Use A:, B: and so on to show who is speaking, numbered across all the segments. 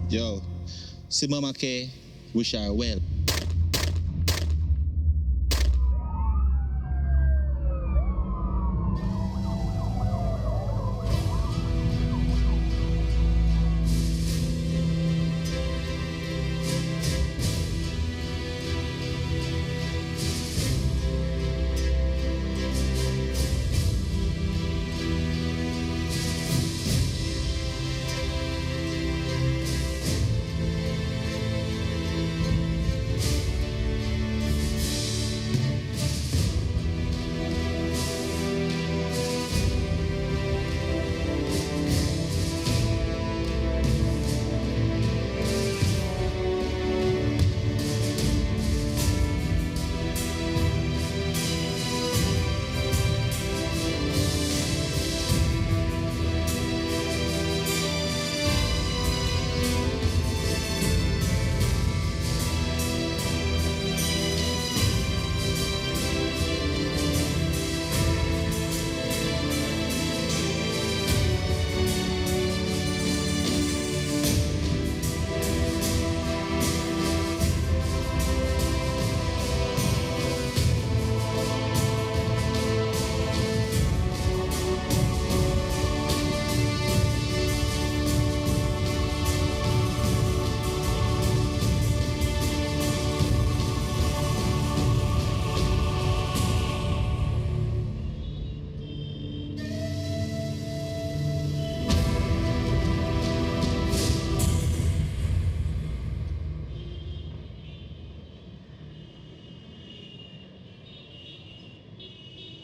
A: Yo, see Mama K, wish her well.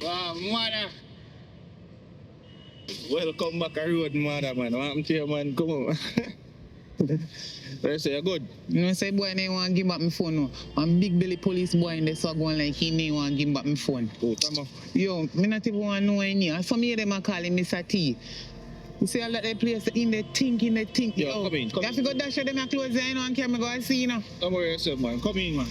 B: Wow, mother. Welcome back a road, mother, man. What happened to you, man? Come on. They say you're good.
C: You know, say boy, they want to give back my phone now. One big belly police boy in the so going like he may want to give back my phone.
B: Oh, come on.
C: Yo, me not even want to know any. And some of them are calling Mr. T. You see all that they place in the think.
B: Yo,
C: Yo,
B: come in.
C: you have to go dash them and close there, you know, and come go and see, you know.
B: Don't worry yourself, man. Come in, man.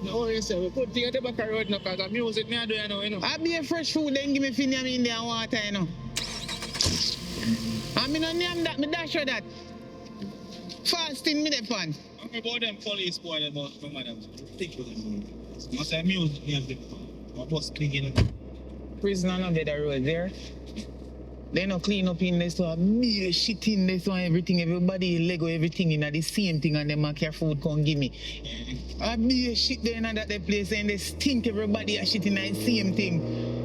B: Don't worry yourself. Good thing at the back of the road now, because the music me I do, you know.
C: I be a fresh food, then give me finger in there and water, you know. I mean, no name that, me dash you that. Fasting me the pan.
B: I'm about them police boy, them about my mother. Think with them. I say music me have the my boss clean.
C: Prisoner not get the road there. They no clean up in this one, me shit in this one, everything, everybody Lego, everything in the same thing and them a care food come give me. I be a shit there in that place and they stink everybody a shit in the same thing.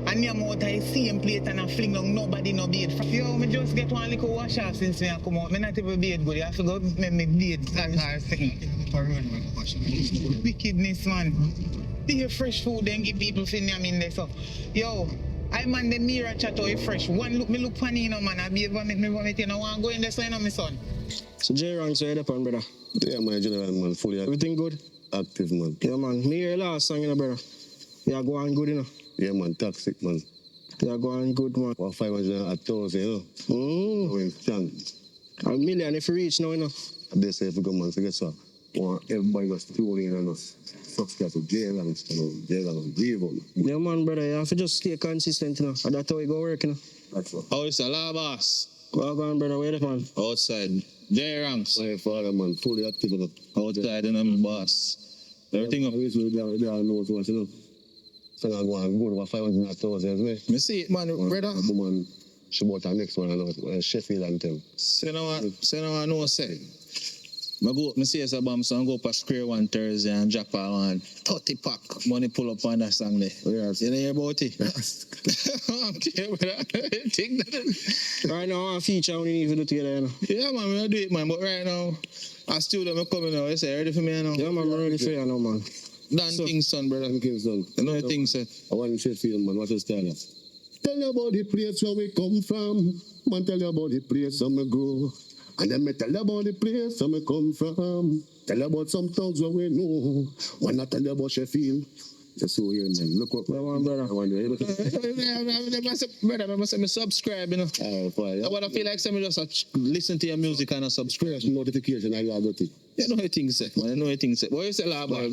C: And I'm out of the same plate and I fling down nobody no beard. Yo, me just get one little wash off since me I come out. Me not even beard good. I have to go make me beard that hard thing. Wickedness, man. Be a fresh food and give people finger in there so. Yo. I man the mirror chat out fresh. One look me look funny, you know, man. I be able to make me vomit, you know. I want to go in there so you know, my son.
D: So J-Rank, so you're upon, brother. Yeah, my general, man. Fully. Everything good? Active, man. Yeah, man. Me hear last song, you know, brother. Yeah, go on good, you know. Yeah, man. Toxic, man. Yeah, go on good, man. About 500 and 1,000, you know. Going strong. A million if you reach now, you know. They say if you go, man, so guess what? Want everybody was tuning in on us. Subscribe to J-Rank, you know. J-Rank, Vivo. Yeah, man, brother. You have to just stay consistent, you know. And that's how it go work, you know. That's what.
A: How is the law, boss?
D: Go on, brother. Where the man?
A: Outside. J-Ranks.
D: My father, man. Fully active, you know.
A: Outside, you know, my boss. Everything up.
D: They all know so much, you know. So I'm going to go to 500,000 as well.
A: Me see it, man, brother.
D: The woman, she bought her next one, I know, Sheffield and them.
A: Say no one know say. Me see as a bomb song go for Square one Thursday and drop on 30 pack. Money pull up on that song there.
D: Yes.
A: You know hear about it? Okay, brother. Think that.
D: Right now, I'm feature we need to do together, you know.
A: Yeah, man, we do it, man. But right now, I still don't coming now. You say, ready for me now?
D: Yeah, man, I'm ready for you now, man.
A: Dan Kingston, brother.
D: Dan Kingston.
A: You know the thing, sir?
D: I want to Sheffield, man. What is that? Tell you about the place where we come from. Man, tell you about the place where we go. And then me tell you about the place where we come from. Tell you about some towns where we know. Why not tell you about Sheffield? Just so here, man. Look what I want, brother. I want you.
A: Brother, I must say, subscribe, you know.
D: Boy,
A: I want to feel like somebody just listen to your music and subscribe.
D: Notification, I got it.
A: You know the thing, sir. I know the thing, sir. What you say, lad, bro?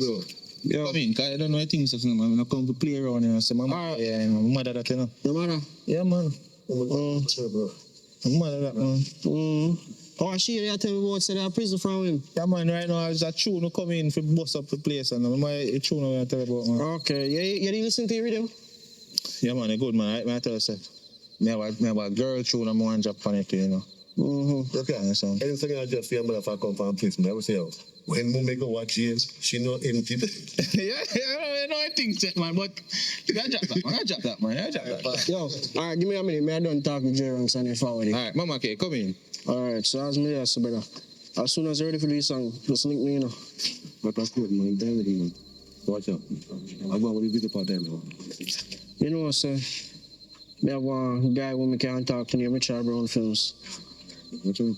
D: Yeah.
A: Come in, because I don't know the things, so man. I come to play around, you know. So my mother, yeah, my mother that, you know.
D: Your mother?
A: Yeah, man.
D: Sure, bro.
A: My mother that, man.
D: Oh, she you tell me about say that prison from him.
A: Yeah, man, right now, there's a tune who come in for bust up the place, and my tune I tell you about, man.
D: Okay, you didn't listen to the radio?
A: Yeah, man, it's good, man. I tell you, sir. Me have a girl tune and more on Japan, you know.
D: Mm-hmm.
A: Okay, understand?
E: Anything I just feel if I come from prison, I will say, when we make a watch here, she not empty.
A: yeah, I think that, man, but I drop that, man.
D: Yo, all right, give me a minute. I don't talk to Jerry and if forward.
A: All right, Mama, okay, come in.
D: All right, so as me ask, brother, as soon as you're ready for this song, just link me, you know.
E: But that's good, man. Damn it, man. Watch out. I'm going to visit part now.
D: You know what, sir? Me have one guy who me can't talk to near me, Charlie Brown Films.
E: What you mean?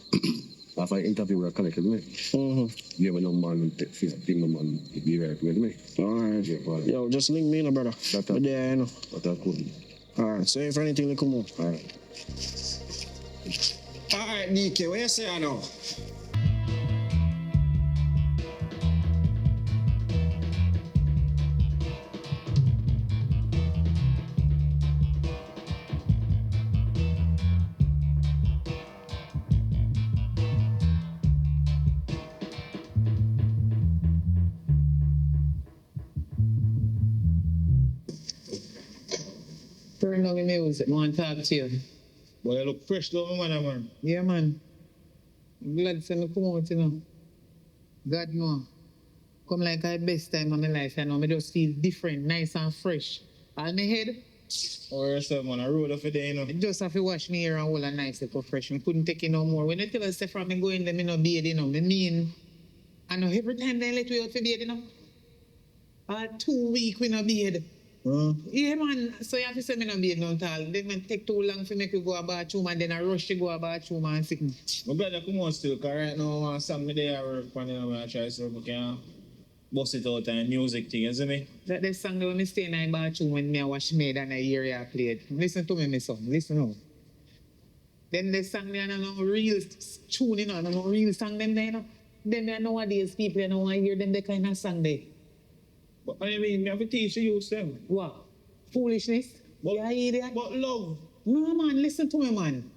E: If I interview with a colleague, isn't it?
D: Mm-hmm.
E: You have no man, team no man, be right with me.
D: All right.
E: Yeah, well,
D: Yo, just link me, you know, brother. But there, you know.
E: but that's good.
D: All right, so if anything, come on.
E: All right.
D: All right, DK, what you say now?
C: Turn on the music, man, talk to you.
B: Boy, you look fresh though, man.
C: Yeah, man. Glad to me come out, you know. God know. Come like the best time of my life, you know. I just feel different, nice and fresh. All my head,
B: Or yourself, man, I rode off a day, you know.
C: I just have to wash me hair and all a nice little fresh. I couldn't take it no more. When you tell us say from me going there, me no bathe, you know. I mean, I know every time they let me out for bathe, you know. 2 weeks we no bathe. Yeah, man. So you have to say me no bathe no tall. Then it take too long for me to go a bathroom and then I rush to go a bathroom and sick.
B: My brother, come on still, because right now, some me there work on, you know, I try to see if we can bust it out and music thing, you see me?
C: That the song that when I stay in the bathroom when me wash me and I hear you played. Listen to me, my son. Listen now. Then the song there, no real tune, you know, no real song them there, you know. Then there nowadays people, you know, want to hear them the kind of song there.
B: But I mean, me have to teach you them.
C: What? Foolishness?
B: But,
C: You hear that?
B: but love.
C: No, man, listen to me, man.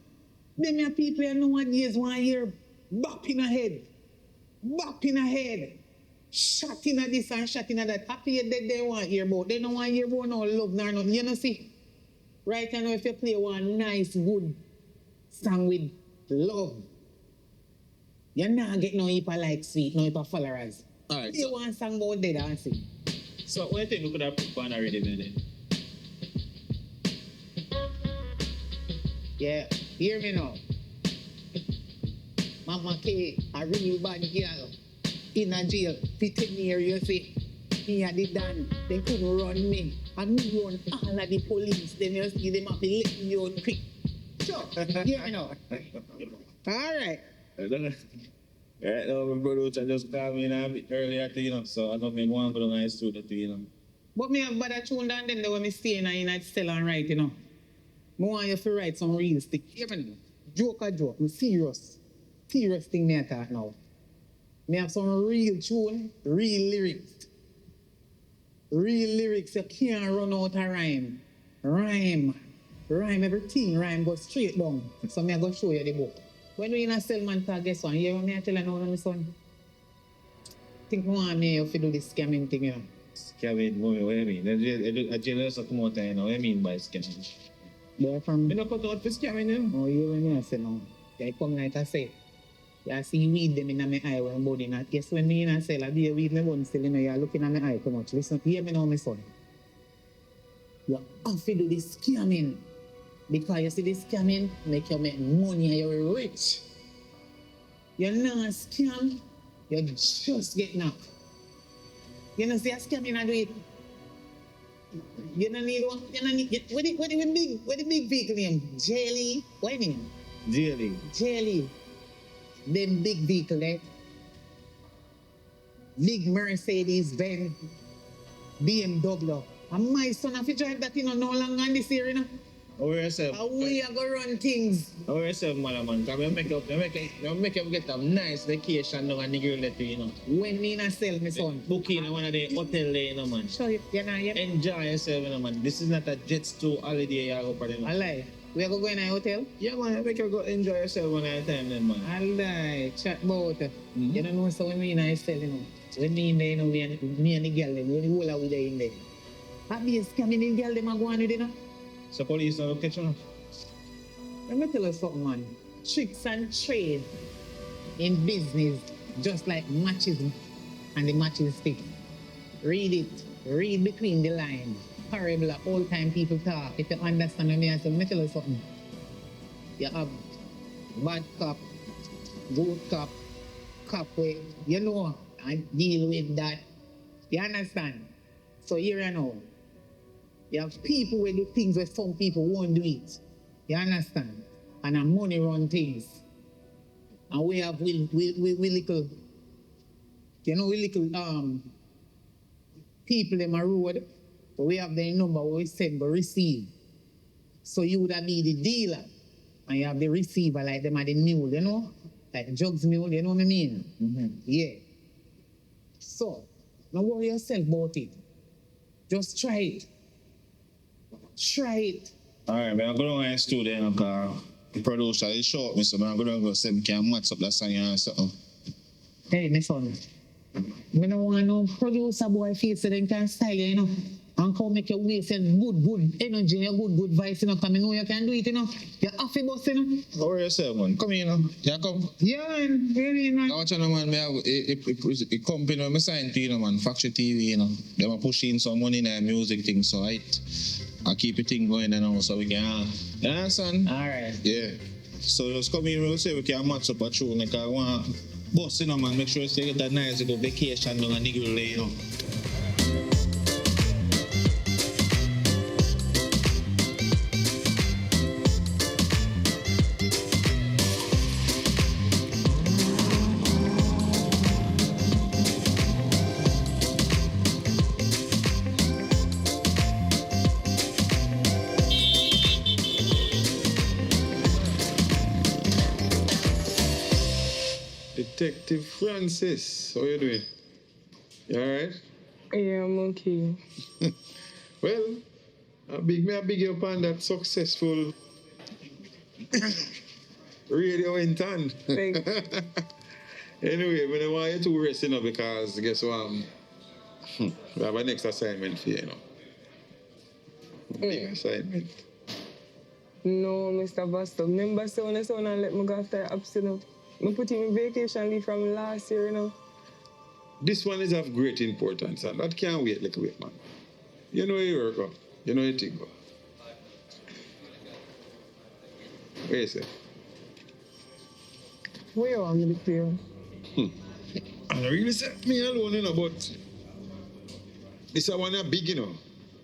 C: Them here people you nowadays want to hear bop in the head. Bop in the head. Shot in this and shot in that. After you dead, they want to hear about. They don't want to hear about no love nor nothing. You know, see? Right now, if you play one nice, good song with love, you're not get no heap of like sweet, no heap of followers.
B: All right,
C: You
B: so,
C: want song about dead and see.
B: so what do you think we could have put on already then?
C: Yeah, hear me now. Mama K, a real bad girl, in a jail, 15 years, you see. Me had it done, they couldn't run me. And me run all of the police, then you see them have to let me on quick. Sure, hear me now. All right.
B: Right now, my brother just called me in a bit earlier, you know, so I don't think one go down the studio, you know.
C: But me have better tune than them that when me stay in a cell and write, you know. I want you to write some real stick. Hear me now. Joke or joke, I'm serious. Serious thing me I talk now. Me have some real tune, real lyrics. Real lyrics, you can't run out of rhyme. Rhyme everything, rhyme go straight down. So me I go show you the book. When we in a cell man talk, guess what? You hear what me I tell you now, my son? Think me want me to do this scamming thing, you know.
B: Scamming, what do you mean? A jail also come out and what do you mean by scamming?
C: They're from...
B: You don't cut out for scamming, you know?
C: Oh, you hear me I say now? They come like I say. You see weed them in my eye when I'm body not. Guess when me in a cell, I be a weed my body still, you know, you're looking at my eye too much. Listen, hear me now, my son. You have to do this scamming. Because you see this scamming, make you make money and you're rich. You're not scam, you just get knocked. You know, see a scamming and do it. You don't need one, you don't need, what the big vehicle name? Jelly? What name?
B: Jelly.
C: Jelly. Them big vehicle, eh? Big Mercedes, Benz, BMW. And my son, if you drive that, you know, no longer on this area, you know.
B: How yourself?
C: How we are going to run things.
B: How yourself, man? Because we make up get a nice vacation down and the girl let you know.
C: When me in a cell, my son.
B: Book in one of the hotel there, you know, man.
C: Show you, you know, you
B: Enjoy yourself, you know, man. This is not a Jets 2 holiday you go for them.
C: I lie. We are going to a hotel?
B: Yeah, man, make you go enjoy yourself one at a time then, man.
C: Alright, chat about it. You don't know so when me and I sell, you know. When me in there, you know, me and the girl, them, we the whole of we there in there. I be scamming in girl, them a go on with it, you know.
B: So police don't catch you.
C: Let me tell you something, man. Tricks and trade in business, just like matches and the matches stick. Read it. Read between the lines. Horrible, old time people talk. If you understand what I say, let me tell you something. You have bad cop, good cop, cop way, you know, and deal with that. You understand? So here and now, you have people who do things where some people won't do it. You understand? And a money run things. And we have we little, you know, we little people in my road, but we have their number we send but receive. So you would have be the dealer and you have the receiver like them at the mule, you know? Like Jugs mule, you know what I mean?
B: Mm-hmm.
C: Yeah. So, don't worry yourself about it. Just try it. Try it.
A: Alright, man, I'm going to my studio because the producer is short me, so I'm going to go see if we can match up that song and something.
C: Hey, my son. I don't want no producer boy feel so they can style you, you know. And come make your waste and good energy, your good vibes, you know, because I know you can do it, you know. You're off your bus, you know.
A: Don't worry yourself, man. Come here, you know. Yeah, come.
C: Yeah, man. Really, man.
A: I want you to know, man, I have a company I signed to, you know, man, Factory TV, you know. They are pushing some money in their music thing, so I keep the thing going, you know, so we can, you understand?
C: All right.
A: Yeah. So just come here, we'll say we can match up a tune, like I want boss, you know, man, make sure you get that nice little vacation on a nigga, you know.
F: Detective Francis, how you doing? You alright?
G: Yeah, I'm okay.
F: Well, I big you up on that successful radio intern.
G: Thanks.
F: Anyway, I don't want you to rest, you know, because guess what? We have a next assignment for you, you know. Big assignment.
G: No, Mr. Buster. Remember, son and let me go after abstinence. I put him in vacation leave from last year, you know.
F: This one is of great importance, and that can't wait, little wait, man. You know your work, go. You know your thing, go. What you say?
G: Where you want me to clear?
F: I really set me alone, you know, but this is one big, you know,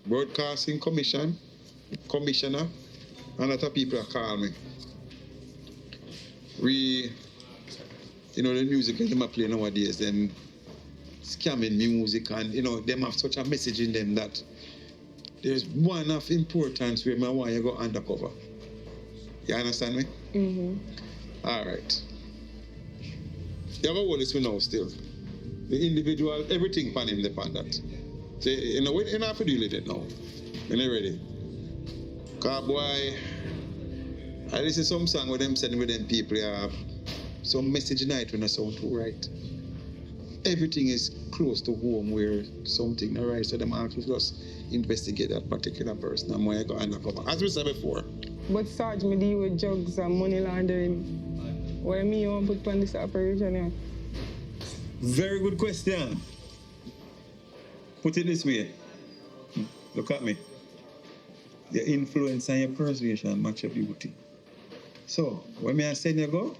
F: broadcasting commissioner, and a lot of people call me. You know, the music that they play nowadays, them scamming music, and, you know, them have such a message in them that there's one of importance where I want you to go undercover. You understand me?
G: Mm-hmm.
F: All right. You have a whole list now still. The individual, everything pan him depend that. So, you know, we have to deal with it now. When you ready? Cause boy, I listen to some song with them sending with them people, you have some message night when I sound too right. Everything is close to home where something not right, so them have to just investigate that particular person and why I go undercover. As we said before.
G: But Sarge, me deal with drugs and money laundering. Why me you want to put on this operation here?
F: Very good question. Put it this way. Look at me. Your influence and your persuasion match your beauty. So, when I send you go,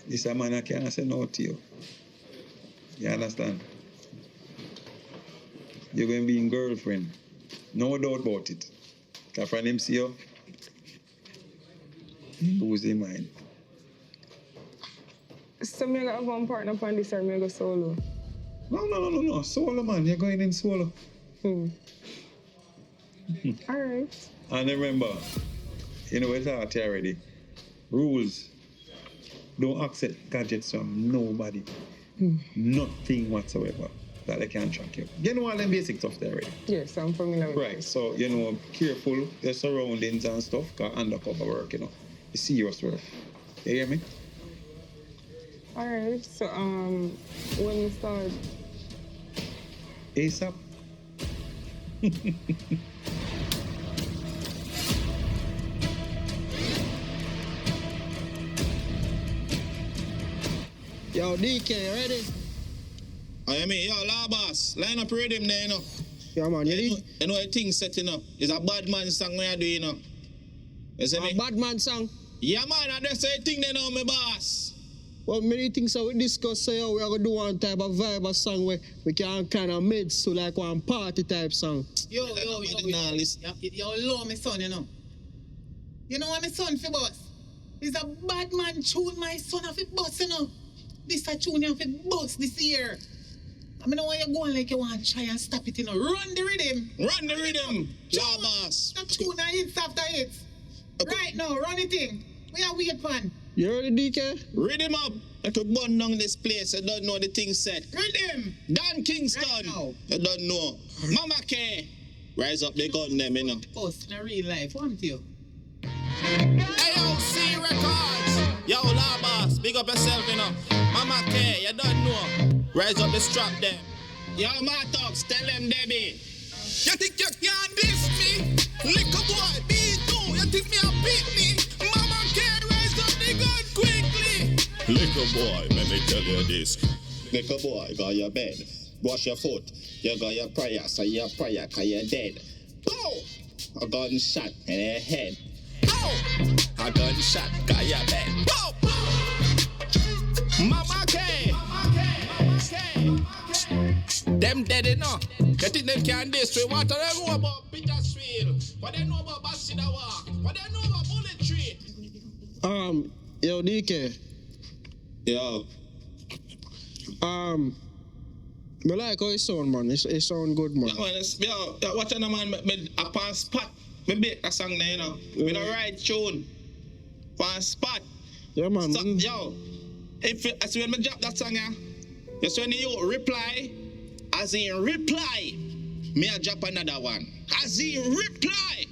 F: this a man I can't say no to you. You understand? You're going to be in girlfriend. No doubt about it. If I him see you, lose his mind.
G: So me got one partner upon this or me go solo?
F: No. Solo, man. You're going in solo.
G: All right.
F: And remember, you know it's out here already. Rules. Don't accept gadgets from nobody. Nothing whatsoever. that they can track you. You know all them basic stuff there already.
G: Yes, I'm familiar with
F: Right, so, you know, careful your surroundings and stuff, because undercover work, you know, it's serious work. You hear me?
G: Alright, so when we start,
F: ASAP.
D: Yo, DK, you ready?
A: I mean, yo, La Boss, line up rhythm there, you know.
D: Yeah, man, you ready?
A: You know the thing set, you know. It's a bad man song we are doing, you know. You see me?
D: A bad man song.
A: Yeah, man, I just say thing there now, my boss.
D: Well, many things that we discuss, so yo, we are going to do one type of vibe of song where we can kind of mix to like one party type song.
C: Yo,
A: Nah, listen.
C: yo, love my son, you know. You know what my son for boss? He's a bad man tune my son off the bus, you know. This a tune off the bus this year. I mean, why you going like you want to try and stop it, you know. Run the rhythm.
A: Run the rhythm, La Boss.
C: Stop tune and hits after hits. Right now, run it in. We are weird fan.
D: You ready, DK?
A: Rhythm up. Let us burn down this place. You don't know the thing set.
C: Rhythm.
A: Dan Kingston.
C: Right now.
A: You don't know. Mama K. Rise up the gun them, you know.
C: Post in a real life, want you?
A: AOC Records. Yo, La Boss, big up yourself, you know. Mama K, you don't know. Rise up the strap them. Yo, Martox, tell them, Debbie.
H: You think you can diss me? Liquor boy, B2, you think me a beat me? Mama can rise up the gun quickly.
I: Liquor boy, let me tell you this. Liquor boy, got your bed. Wash your foot. You got your prayer, so your prayer, cause you're dead. Bow! A gunshot in your head. Bow! A gunshot got your bed. Bow!
H: Mama K. Them dead enough. You think them can diss me? What do they know about Petersfield? What they know about Bastida Walk? What they know about Bullet Tree?
D: Yo, DK.
I: Yo,
D: I like how it sound, man. It sound good, man.
A: Yo, man, yo, watch on the man, me upon spot. Me make a song there, you know. Me no write tune. Upon spot.
D: Yeah, man.
A: So, yo, as when me drop that song, yeah, just when you reply, as in reply, me a drop another one. As in reply.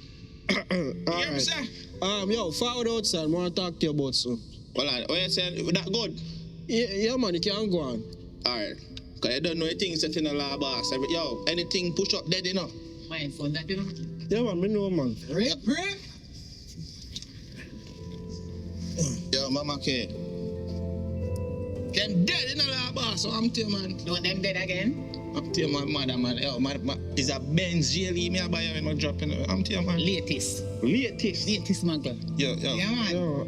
A: You hear me say?
D: Yo, forward outside, I want to talk to you about something.
A: Well, what you said, that good?
D: Yeah, man, you can go on.
A: Alright. Because you don't know anything set in a La Boss. Yo, anything push up dead, you know.
C: My son, that you know.
D: Yeah, man, me know, man.
C: Rip.
A: Yo, Mama K. Them dead in a La Boss, so I'm telling you, man.
C: No, them dead again.
A: I'm telling my mother, man. Yo, is a Benz GLE me I buy him and drop in. I'm telling you, man.
C: Latest, man.
A: Yo.
C: Yeah, man.
D: Yo,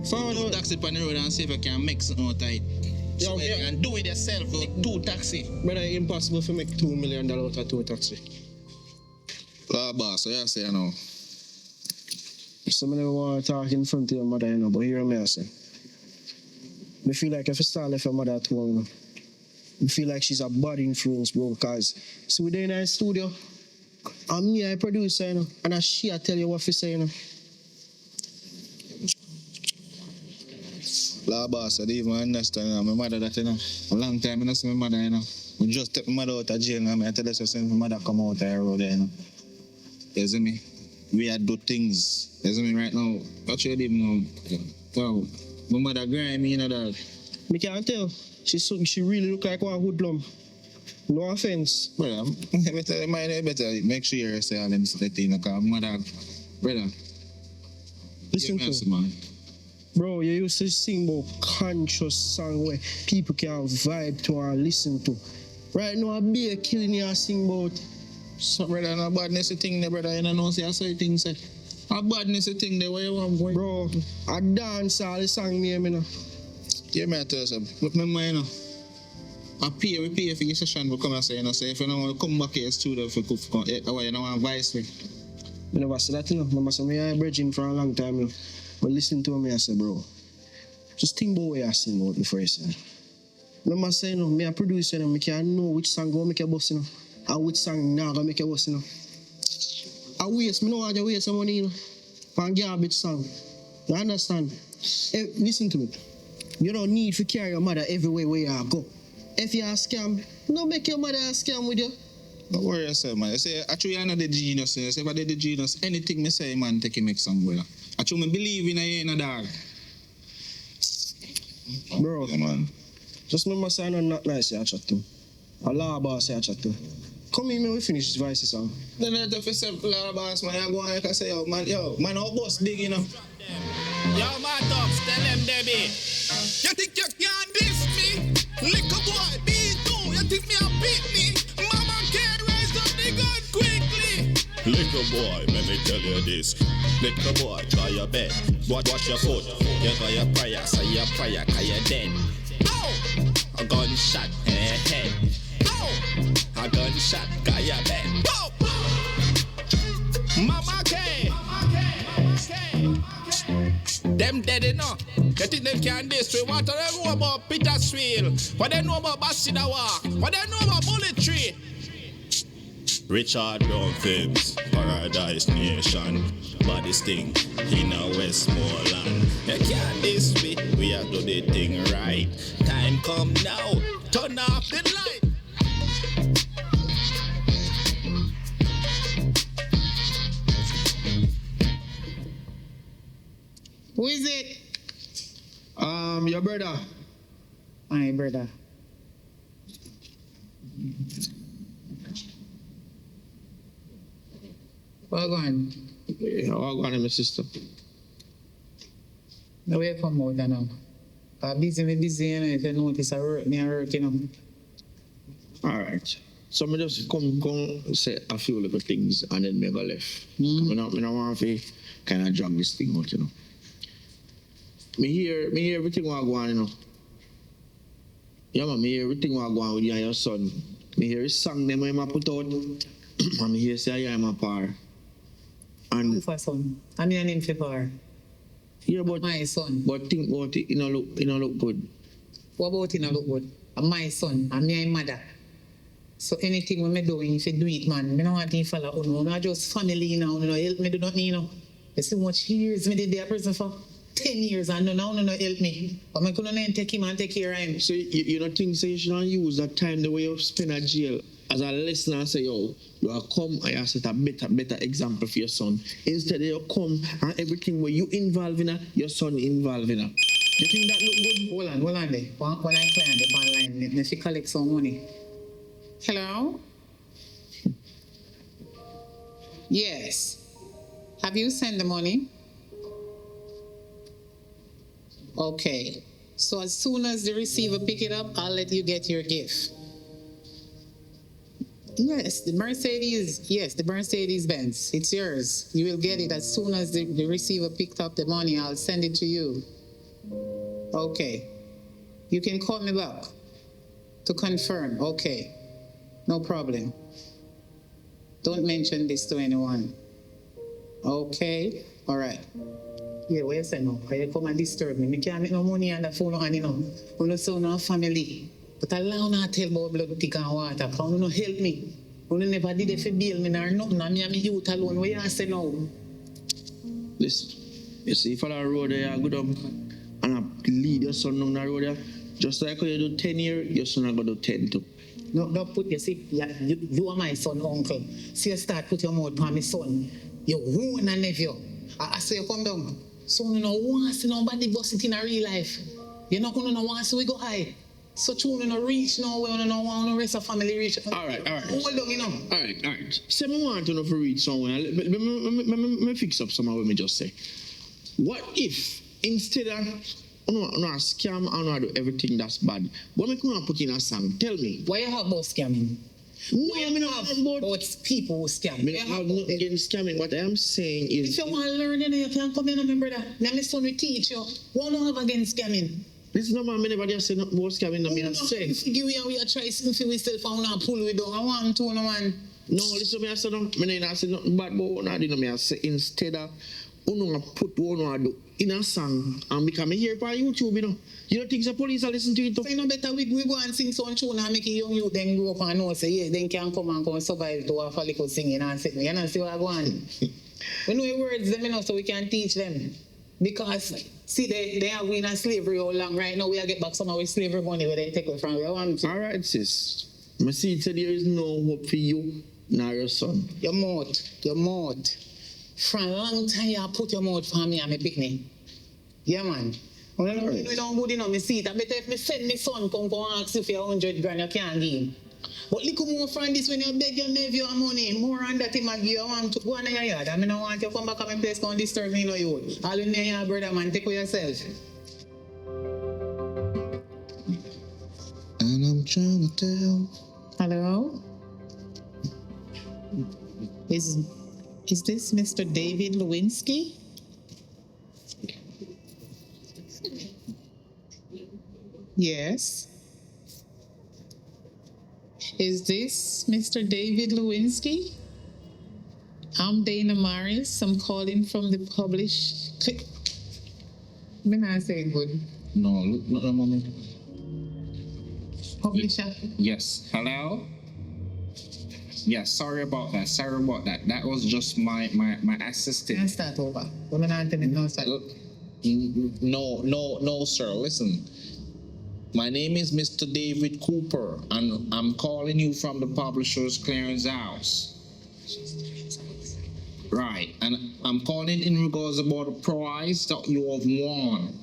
D: forward
A: Do
D: out.
A: taxi on the road and see if you can make something out of it.
D: Yo,
A: So you
D: yeah.
A: can do it yourself with 2 taxi.
D: Brother, it's impossible to make $2 million out of 2 taxi.
A: La Boss, so you say, you know.
D: Somebody want to talk in front of your mother, you know, but hear me, I say. I feel like if you start left your mother at home, you know, I feel like she's a bad influence, bro, because see, we're in the studio, and me, I producer, you know, and she, I tell you what to say, you know.
A: La Boss, I don't even understand, you know. My mother that, you know. A long time I don't see my mother, you know. We just take my mother out of jail, you know. I tell her, since my mother come out of the road, you know. You see me? We had do things. You see me right now? What you even know? Wow. My mother grind me, you know, that.
D: Me can't tell. She really look like one hoodlum. No offense.
A: Brother, better make sure you say all them stuff, you know, because mother, brother.
D: Listen
A: yeah,
D: to
A: man.
D: Bro, you used to sing about conscious song where people can vibe to and listen to. Right now, I be a killing you and sing about.
A: So, brother, no badness thing there, brother. You know, say I say things, say. A badness thing there, where you want going?
D: Bro, I dance all the song name, you know.
A: Yeah, me I tell you something. Look, remember, you know, we pay for your session, we come and say, you know, so if you don't want to come back here to the studio, if you come, you don't want to vice me.
D: I never said that, you know. Remember, so me I bridging for a long time, you know. But listen to me, I say, bro, just think about what I sing about before you say. Remember, say, you know, me a producer, you know, me can know which song go make a bust, you know, and which song not go make a bust, you know. I waste, me know how to waste some money, you know, for a garbage song. You understand? Hey, listen to me. You don't need to carry your mother everywhere where you go. if you a scam, no make your mother a scam with you.
A: Don't worry yourself, man. You say, actually, I'm not the genius. You say, if I did the genius, anything me say, man, take it make some way. Actually, me believe in you, dog.
D: Bro,
A: Yeah, man.
D: just remember saying I'm not nice I chat to. A law boss I chat to. Come in, we finish this voice song.
A: Then I have to say, boss, man, I go on, like I say, yo, man, our boss big, you know.
H: Yo, my dogs, tell them, Debbie. You think you can diss me? Liquor boy, B2, you think me a beat me? Mama can't raise up the gun quickly.
I: Little boy, let me tell you this. Little boy, got your bed, wash your foot. You got your prayer, say your prayer, cause you're dead.
H: Go,
I: A gunshot in your head.
H: go,
I: A gunshot, got your bed.
H: go. Mama K. Them dead enough. You think them can diss me? What do they know about Peter's Wheel? What they know about Bastida Walk? What they know about Bullet Tree?
I: Richard Brown Films, Paradise Nation, body sting in a Westmoreland. You can't diss me, we have to do the thing right. Time come now, turn off the light.
C: Who is it?
D: Your brother.
C: My brother. Well, go on.
D: Yeah, I'll go on my sister.
C: Now we come out now. Busy, you know, if you notice I work, you know.
D: Alright. So I just come say a few little things and then me go left. I don't want to kind of drag this thing out, you know. Me hear everything what go on, you know. Yeah, man, me hear everything what go on with you and your son. Me hear his song them when I put out. And me hear say I am a par. And
C: For son. I mean, an name for power.
D: yeah, but
C: My son.
D: But think about it, you know, look good.
C: What about it not look good? My son, and me and mother. So anything when me doing, if you do it, man, me don't want to follow you know, not just family, you know, help me do nothing, you know. You see how much years me did there prison for? 10 years and now no help me. But I couldn't take him and take care of him.
D: So you don't think so you should not use that time the way you spend at jail as a listener and say, yo, you are come and you set a better example for your son. Instead you come and everything where you involved in your son involved in. You think that look good?
C: Hold on there. When I client the online, let me collect some money. Hello? Yes. Have you sent the money? Okay. So as soon as the receiver pick it up, I'll let you get your gift. Yes, the Mercedes Benz. It's yours. You will get it as soon as the receiver picked up the money. I'll send it to you. Okay. You can call me back to confirm. Okay. No problem. Don't mention this to anyone. Okay? All right. Yeah, what you say now? Why you come and disturb me? I can't make no money on the phone, you know. We don't say no family. But allow not tell about blood, thick and water. Because you don't help me. You never did it for bail me or nothing. And me and my youth alone. What you say now?
D: Listen, you see, if I road there, I go up and I lead your son down the road there. Just like when you do 10 years, your son will do 10 too.
C: No, don't put, you see, you are my son, uncle. See, you start put your mouth on my son. You ruin a nephew. I say you come down. So you know, once nobody bust it in a real life. You're not going to know once we go high. So you don't reach nowhere, you don't want the rest of family reach.
D: All right.
C: Hold on, you know.
D: All right. Say I want to know if we reach somewhere. Let me fix up some of what me just say. What if instead of no scam and no do everything that's bad, what make you put in a song? Tell me.
C: Why you have about scamming?
D: No, I mean
C: about people who scam.
D: I have not against scamming. What I am saying is,
C: if you want to learn, you can come in, my brother. Let me son will teach you. What do you have against scamming?
D: This is not my anybody else say no more scamming than me. I say.
C: We are trying something we still found and pull we down. I want to no man.
D: No, listen me I say no. Me I say nothing bad, but what I do me I say instead of uno put one I do in a song and become here for YouTube, you know. You don't think the police will listen to it?
C: So you know better we go and sing some tune and make a young youth then grow up and know say yeah, then can come and survive to have a little singing and sitting. You know see what I go on. We know the words them, you know, so we can teach them. Because See, they have been in slavery all long. Right now, we are get back some of our slavery money where they take it from. All
J: right, sis. I see there is no hope for you nor your son.
C: Your mouth. For a long time, you put your mouth for me and my picnic. Yeah, man. When we don't good enough, I see it. I better if me send my son come ask you for $100 grand, you can't give him. But look more from this when you beg your nephew money. More on that him and give you want to go on your yard. I mean, I want you to come back to my place and disturb me, you. All in there, brother, man, take for yourself.
A: And I'm trying to tell.
C: Hello? Is this Mr. David Lewinsky? Yes. Is this Mr. David Lewinsky? I'm Dana Morris. I'm calling from the published. May I say good?
A: No, look, mommy.
C: Publisher?
A: Yes. Hello? Yes, sorry about that. That was just my assistant.
C: Can I start over? Women aren't in no start.
A: No, sir. Listen. My name is Mr. David Cooper, and I'm calling you from the Publishers Clearance House. Right, and I'm calling in regards about a prize that you have won.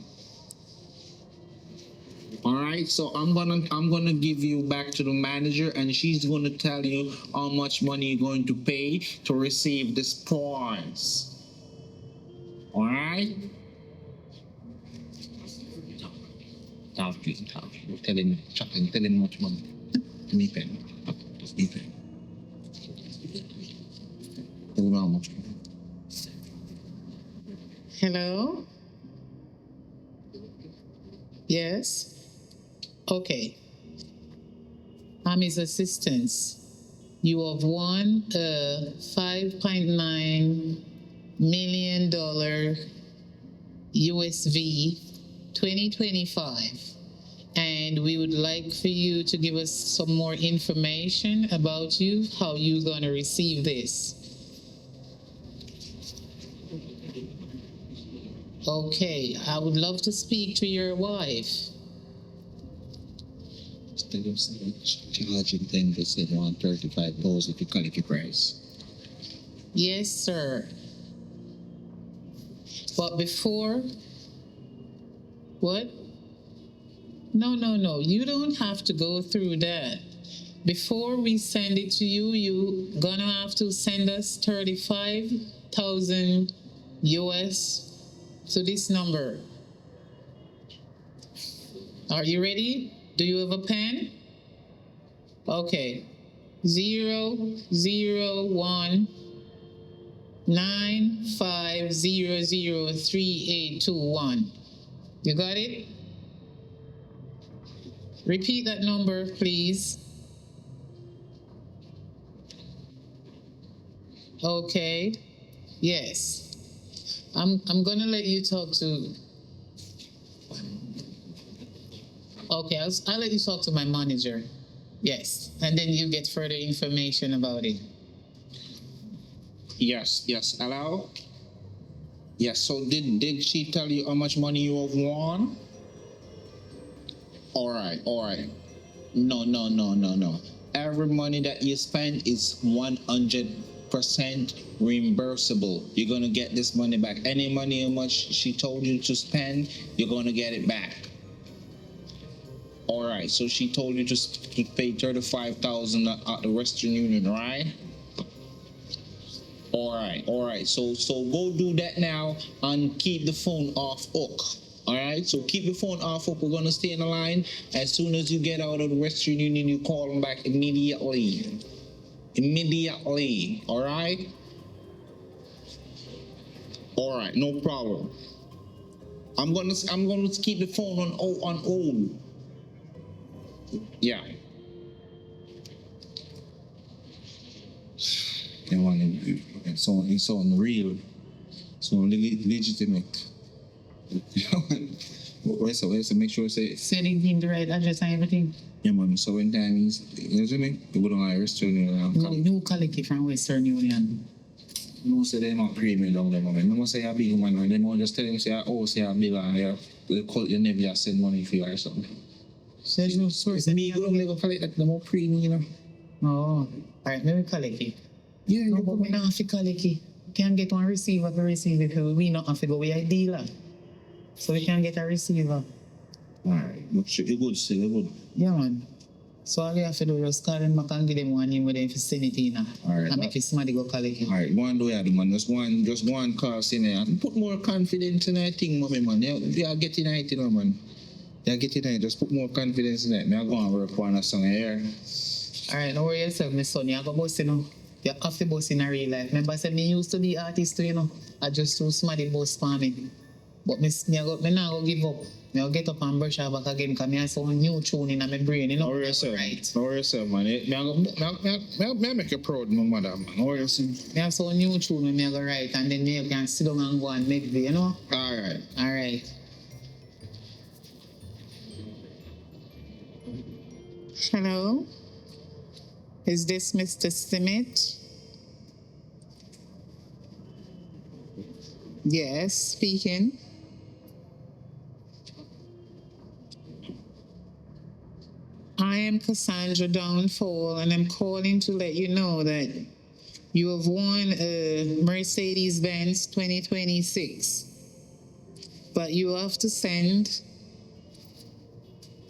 A: All right, so I'm gonna give you back to the manager, and she's gonna tell you how much money you're going to pay to receive this prize. All right. Talk. Tell him much money. Me pen. Tell him how much money.
C: Hello? Yes? Okay. I'm his assistant. You have won a $5.9 million USV 2025. And we would like for you to give us some more information about you, how you're going to receive this. Okay, I would love to speak to your wife.
A: Instead of charging them, they said $135 if you collect your price.
C: Yes, sir. But before, what? No. You don't have to go through that. Before we send it to you, you're gonna have to send us 35,000 US to this number. Are you ready? Do you have a pen? Okay. 001-95003-821. You got it? Repeat that number, please. Okay. Yes. I'm gonna let you talk to. Okay, I'll let you talk to my manager. Yes, and then you get further information about it.
A: Yes. Hello? Yes, so did she tell you how much money you have won? All right. No. Every money that you spend is 100% reimbursable. You're gonna get this money back. Any money how much she told you to spend, you're gonna get it back. All right, so she told you to pay $35,000 at the Western Union, right? All right. So go do that now and keep the phone off hook. All right, so keep your phone off hook. We're gonna stay in the line. As soon as you get out of the Western Union, you call them back immediately. All right. All right, no problem. I'm gonna keep the phone on hold. Yeah. It's on real. So legitimate. Wait, so make sure say
C: Sending the right address and everything.
A: Yeah, man. So when time is, you know what I mean? You go to my Western Union.
C: No, collect it from Western Union.
A: No say they not pray me down there, man. No say a big man, they more just tell him say, oh, say a bill and you never send money for you or something.
C: There's no source.
A: Me go down there go collect that, they more pray me, you know.
C: Oh, alright, let me collect it.
A: Yeah,
C: No,
A: you
C: but we not have to collect it. Can't get one receiver to receive it because we not have to go with a dealer. So we can get a receiver.
A: Alright, but you good, still you good.
C: Yeah, man. So all you have to do is call them back and give them one name with them for send it in.
A: Alright.
C: And make somebody go collect it.
A: Alright, go and do it, man. Just go and call in there and put more confidence in that thing, mommy, man. You are getting it, you know, man. You are getting it. Just put more confidence in it. Me I go and work on a song here.
C: Alright, don't worry yourself, my son. You have to boss, you know. You have to boss in a real life. Remember I said me used to be artist too, you know. I just too somebody boss for me. But me not go give up. Me will get up and brush her back again because me have some new tune in my brain, you know.
A: Don't worry yourself.
C: Right.
A: Don't worry yourself, man. Me I make you proud, my mother, man. Don't worry yourself.
C: Me have some new tune when me go write and then me can sit down and go and make it, you know.
A: Alright.
C: Alright. Hello? Is this Mr. Simmet? Yes, speaking. I am Cassandra Downfall, and I'm calling to let you know that you have won a Mercedes-Benz 2026. But you have to send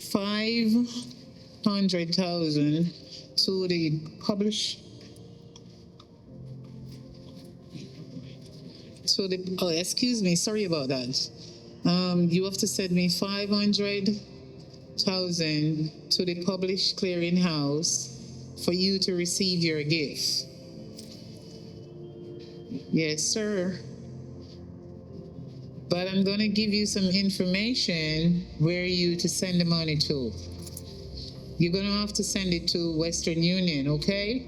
C: 500,000 to the excuse me, sorry about that. You have to send me 500,000 to the published clearinghouse for you to receive your gift. Yes, sir. But I'm gonna give you some information where you to send the money to. You're gonna have to send it to Western Union, okay?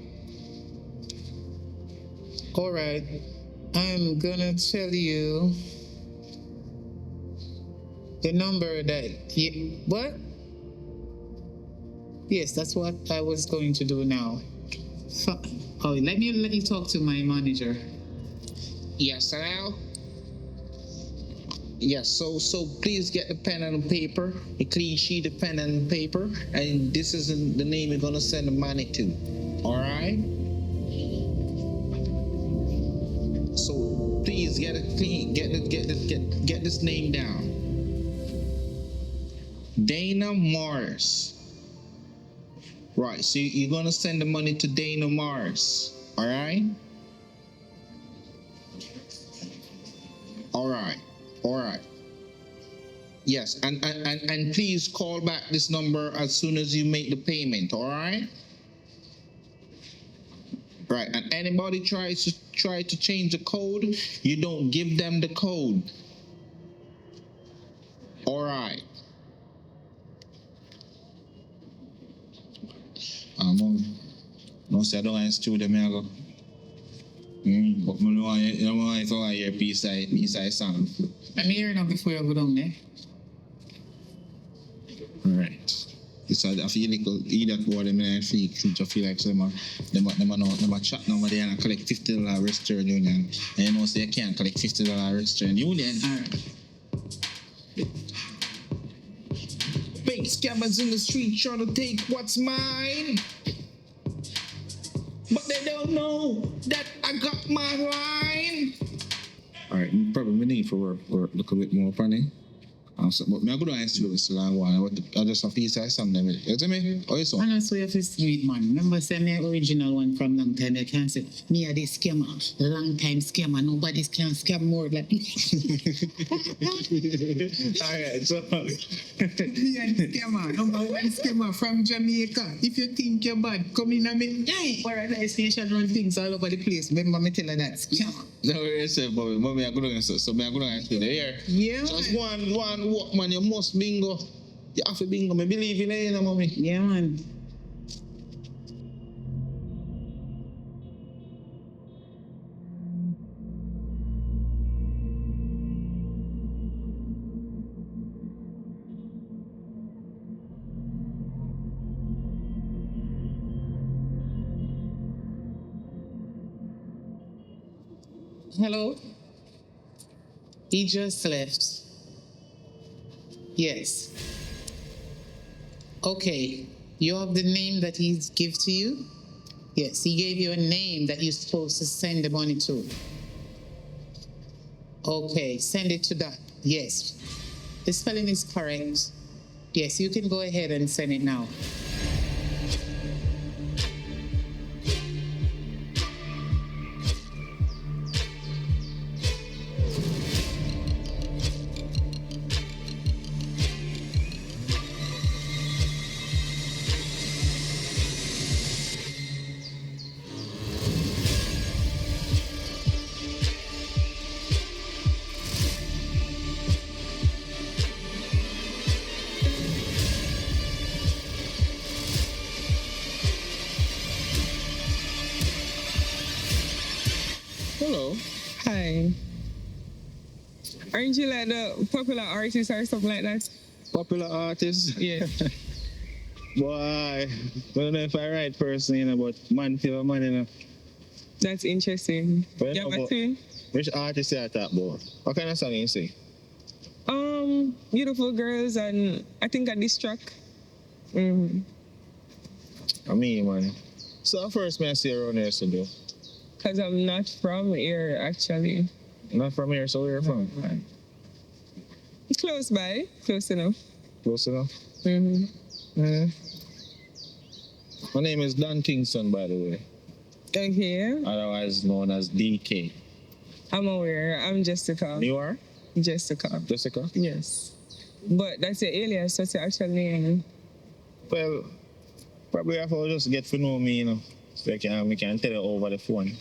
C: All right. I'm gonna tell you the number that you, what? Yes, that's what I was going to do now. Oh, let me talk to my manager.
J: Yes, hello? Yes, so please get the pen and paper, a clean sheet of pen and paper, and this is the name you're gonna send the money to. All right? So please get this name down. Dana Morris. Right, so you're gonna send the money to Dana Morris. All right? All right. All right. Yes, and please call back this number as soon as you make the payment, all right? Right, and anybody try to change the code, you don't give them the code. All right.
A: No say I don't want to steal them, I go. But I don't want to hear P-side song.
C: I'm hearing it before you go down there.
A: Right. It's I feel like either two of them I feel like some them chat now they and collect $50 Western Union. And you know say you can't collect $50 Western Union.
C: Alright.
J: Fake scammers in the street trying to take what's mine. But they don't know that I got my line.
A: Alright, probably need for work look a bit more funny. But me I go down and steal this long one. I just have to say something. You see me? How you so?
C: I know so you have to street man. Remember say me original one from long time. They can't say me a this scammer. Long time scammer. Nobody can scam more like me.
A: Alright, so
C: Me a the scammer. Number one scammer from Jamaica. If you think you're bad, come in and me. Hey, Paradise Station run things all over the place. Remember me tell her that scammer.
A: don't worry yourself, Bobby. I go down so me I go down and steal here.
C: Yeah.
A: Just one walk, man. You must bingo. You have to bingo. Me believe in it, you know, mommy.
C: Yeah, man. Hello? He just left. Yes. Okay. You have the name that he's give to you? Yes, he gave you a name that you're supposed to send the money to. Okay, send it to that. Yes. The spelling is correct. Yes, you can go ahead and send it now.
B: Hello.
G: Hi. Aren't you like the popular artist or something like that?
B: Popular artist?
G: Yeah.
B: Boy, I don't know if I right person, you know, but man feel man, you know.
G: That's interesting.
B: But
G: Yeah,
B: you know,
G: but
B: but
G: too.
B: which artist you talk about? What kind of song you say?
G: Beautiful girls and I think at this track. Mm.
B: I mean, man. So first man I see around here, so do.
G: Because I'm not from here, actually.
B: Not from here, so where you from?
G: Close by, close enough.
B: Close enough?
G: Mm-hmm.
B: My name is Don Kingston, by the way.
G: Okay,
B: Otherwise known as DK.
G: I'm aware. I'm Jessica.
B: You are?
G: Jessica.
B: Jessica?
G: Yes. But that's your alias, that's your actual name.
B: Well, probably have to just get to know me, you know. So we can tell you over the phone.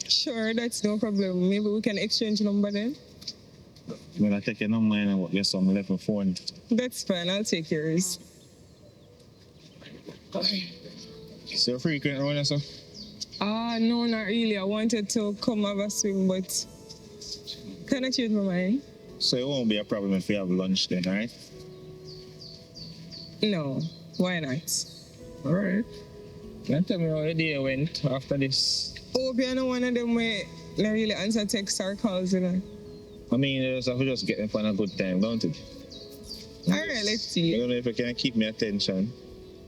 G: Sure, that's no problem. Maybe we can exchange number then.
B: When I take your number and get some left on phone.
G: That's fine, I'll take yours.
B: So you're frequent around here, sir?
G: No, not really. I wanted to come have a swim, but kind of changed my mind.
B: So it won't be a problem if we have lunch then, right?
G: No, why not?
B: All right. Can you tell me how your day went after this?
G: Hope you're not one of them where they really answer texts or calls, you know.
B: I mean, you just get them for a good time, don't it?
G: All right, let's see.
B: I don't know if you can keep my attention.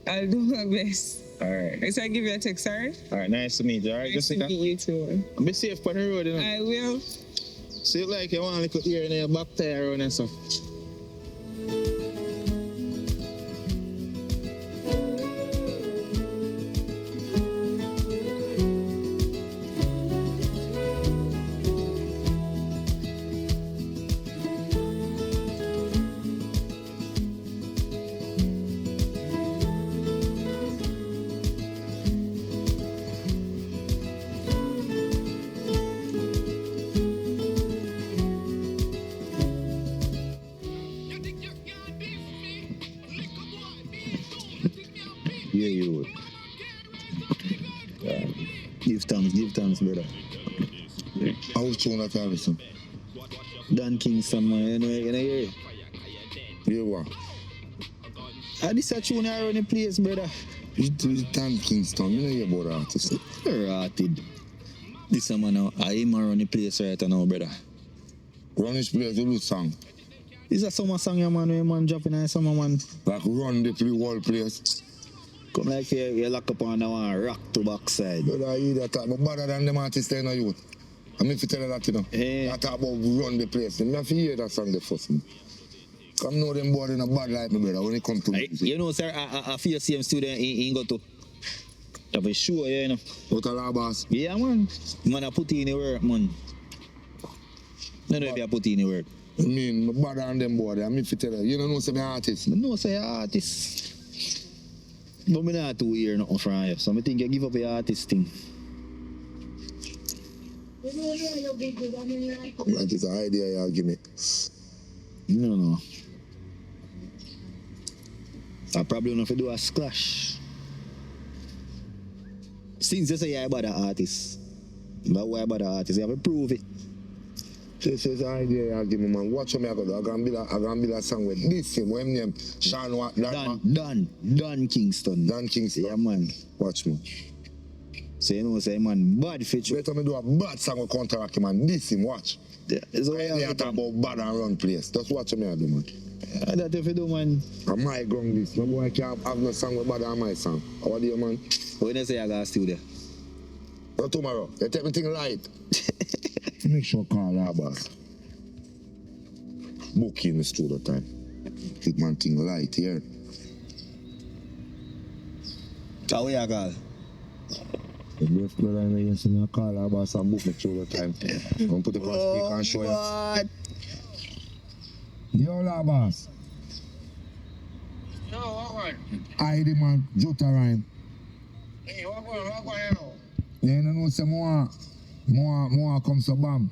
G: I'll do my best.
B: All right.
G: So I give you a text, all right?
B: All right, nice to meet you. All right,
G: Nice to
B: Jessica?
G: meet you too.
B: Be safe on the road, you know.
G: I will.
B: See you like you want a little ear in your back tire around and stuff.
A: Yeah, you would. Give thanks, brother.
E: I was trying to tell you.
A: Don Kingston, man, you know hear?
E: Yeah, what?
A: This a tune around the place, brother.
E: It's Dan Kingston. You know hear about the artist.
A: Rotted. This a man now, I am around the place right now, brother.
E: Run this place, you do song.
A: This a summer song, yeah, man, where man dropping in summer, man.
E: Like run the whole place.
A: Come like you lock up on that one, rock to backside.
E: Brother, I hear that talk, but better than them artists in the youth. I'm if you tell you that, you know.
A: Hey.
E: I talk about run the place. I have to hear that song the first. Come know them boys in a bad life, my brother, when it comes to music.
A: You know, sir, I feel same student he go to. That for sure, yeah, you know.
E: What a law boss.
A: Yeah, man. Man, I put in the work, man. No, no, if you put in the work.
E: I mean, I'm better than them boys. I'm if you tell you don't know some artists.
A: I know say artist. But I'm not too hear nothing from you. So I think you give up your artist thing.
E: That is an idea you give me.
A: No. I probably don't do a splash. Since you say you're about the artist, but why about the artist? You have to prove it.
E: This is the idea you give me, man. Watch me I go do. I'm gonna build a song with this thing. What name? Sean what?
A: Don Kingston.
E: Don Kingston.
A: Yeah, man.
E: Watch me.
A: So you know, say man, bad fit you.
E: Better me do a bad song with counteract him and this him, watch.
A: Yeah, it's all
E: I ain't talk about bad and run place. That's what me I do, man.
A: Yeah, that if you do, man.
E: And my ground this. No boy can't have no song with bad and my song. How do you, man?
A: When you say I got studio?
E: So tomorrow, you take everything light. Make sure call our boss. Book in the studio time. Keep man thing light here.
A: How you call?
E: The best brother in the years, I call our boss and book me studio time. I'm put the on speaker and show you. Yo, la boss.
J: Yo, what one?
E: I the man, Jota Rhyme.
J: Hey, what one, you know?
E: You know, say more come so bam.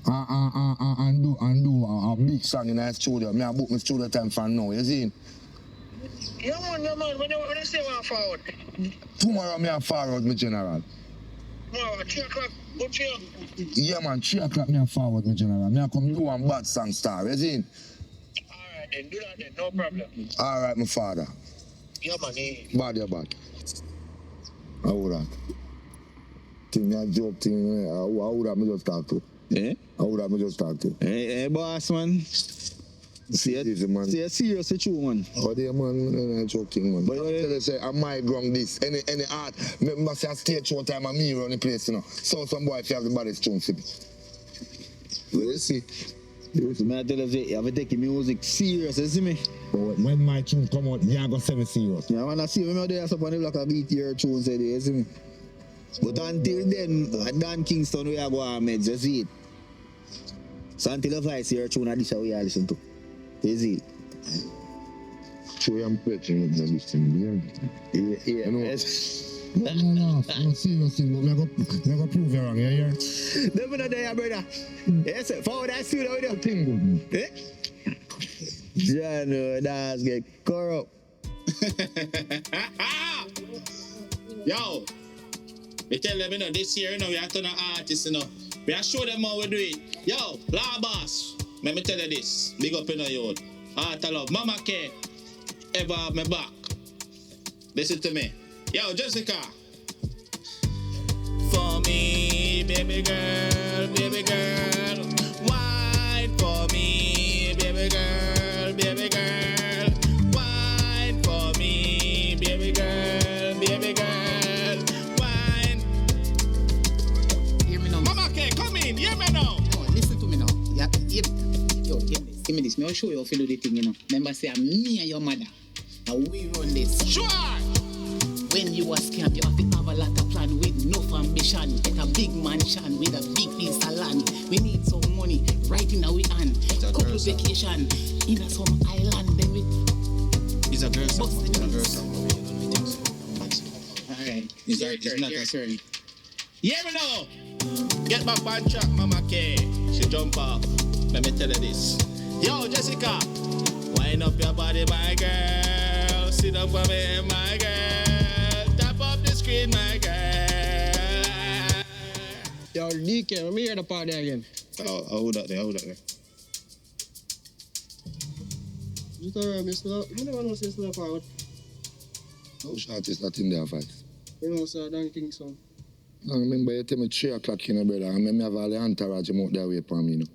E: And do a big song in the studio. Me I book my studio time for now, you see?
J: Yeah, man, when you say one forward?
E: Tomorrow me I forward my general.
J: Tomorrow, 3 o'clock, good you?
E: Yeah man, 3 o'clock me I forward my general. Me I come do one bad song star, you see?
J: Alright then, do that then, no problem.
E: Alright, my father.
J: Yeah, man,
E: Bad, you bad. How would that? Thing me a joke thing, how would that me just talk to?
A: Eh?
E: How would that me just talk to?
A: Hey, boss, man. See it,
E: man.
A: See it serious, it's true, man.
E: Oh, there, man, I joking, man. But I tell you, say, I might ground this. Any art, remember, say, I stage show time, and me run the place, you know. So some boy, if you have the body tune, see. We'll see.
A: Man, I tell you, you have to take the music serious, you see me?
E: But when my tune come out, you are going to say me serious.
A: Yeah, man, I see me out there, so on the block of beat your tunes, you see me? But until then, Dan Kingston, we are going to meds, you see it? So until the voice your tune, this is what we are listening to. You see it?
E: So I'm pledging with this thing,
A: Yeah,
E: you know?
A: yes.
E: No, seriously, but I'm going to prove you wrong, you hear?
A: Never know there, brother. Yes, sir. Forward that studio with you.
E: Thing good.
A: Eh? John, that's get corrupt.
I: Yo, me tell them, you know, this year, you know, we are turning artists, you know. We are show them how we do it. Yo, La Boss, let me tell you this. Big up in the youth. Heart of love. Mama K, ever have me back. Listen to me. Yo, Jessica. For me, baby girl, wine for me, baby girl, wine for me, baby girl, wine.
C: Hear me now.
I: Mama K, come in, hear me now.
C: No, listen to me now. Yeah, yo, get this. Give me this. Me I'll show you how to do the thing, you know. Remember, say, I'm me and your mother. And we run this.
I: Sure.
C: When you a scam, you have to have a lot of plan with no ambition. Get a big mansion with a big piece of land. We need some money right in our hand. Couple vacation in a some island. Then we.
I: It's a girl song. It's a girl song.
C: Alright.
I: It's not a turn. Hear me now. Get back on track, Mama K. She jump off. Let me tell you this. Yo, Jessica. Wind up your body, my girl. Sit up for me, my girl. Tap up the screen, my girl.
J: Yo, DK, let me hear the party again.
I: Oh, hold that there.
J: You tell me, you never know, say slow forward.
E: No shot is not in there, fight.
J: You know, sir, Dan Kingston.
E: I remember you tell me 3 o'clock, you know, brother. I remember I have all the entourage out there wait for me, you know.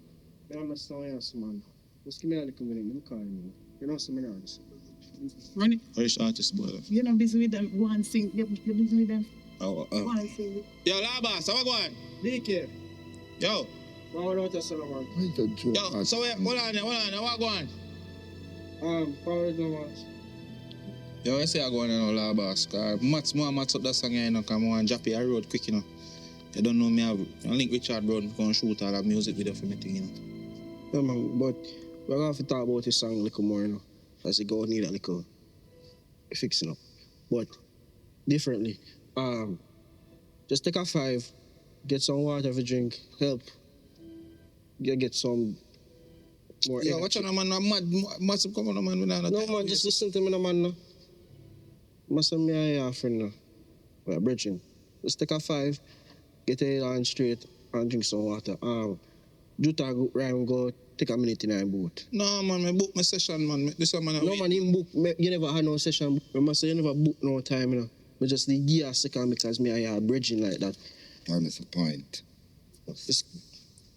J: Yeah, I'm still yes, man. Just give me a little minute, let me call you. You know, some minutes.
C: Run it.
I: Irish artist, boy.
C: You're not busy with them. Go and sing. You're busy with them.
I: Oh.
C: Go and sing.
I: Yo, Labas, how we going?
J: DK,
I: Yo.
J: forward out your son, man.
E: Wait a joke.
I: Yo, so wait, hold on, what going?
J: Forward no much.
A: Yo, I say I go on now, Labas. Cause Mats up that song, you know, come on, drop it a road quick, you know. You don't know me, I link Richard Brown, go and shoot all that music video for me thing, you know.
J: Yeah, man, but we're going to have to talk about this song a little more, you know. As it go need a little fixing up. But differently. Just take a 5, get some water to drink, help. Get some more
A: Yo,
J: energy.
A: watch out, man, I'm mad come on, man.
J: No, man, just listen to me, no, man. No. Must have me a friend now. We're bridging. Just take a 5, get a on straight, and drink some water. Juta Ryan go take a minute in our boat.
A: No, man, I book my session, man. This one, man.
J: No, man, him book. You never had no session. I must say you never book no time, you know. I just need give a second because me I bridging like that.
E: That's the point.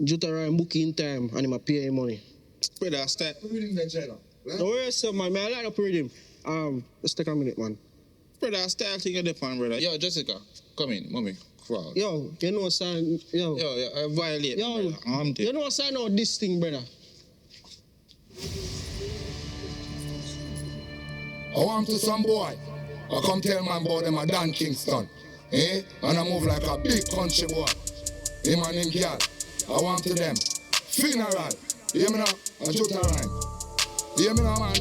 J: Just around booking time and him a pay him money.
A: Brother, start.
J: Don't worry yourself, man. I line up with him. Let's take a minute, man.
A: Brother, start thinking the pan, brother. Yo, Jessica, come in, mommy. Crowd.
J: Yo, you know son, yo.
A: Yo, I violate.
J: Yo,
A: brother.
J: you know son out this thing, brother.
E: I want to some boy. I come tell man about them a Dan Kingston. Eh? And I move like a big country boy. Him and him girl. I want to them. Funeral. Hear me now? I shoot a rhyme. Hear me now, man?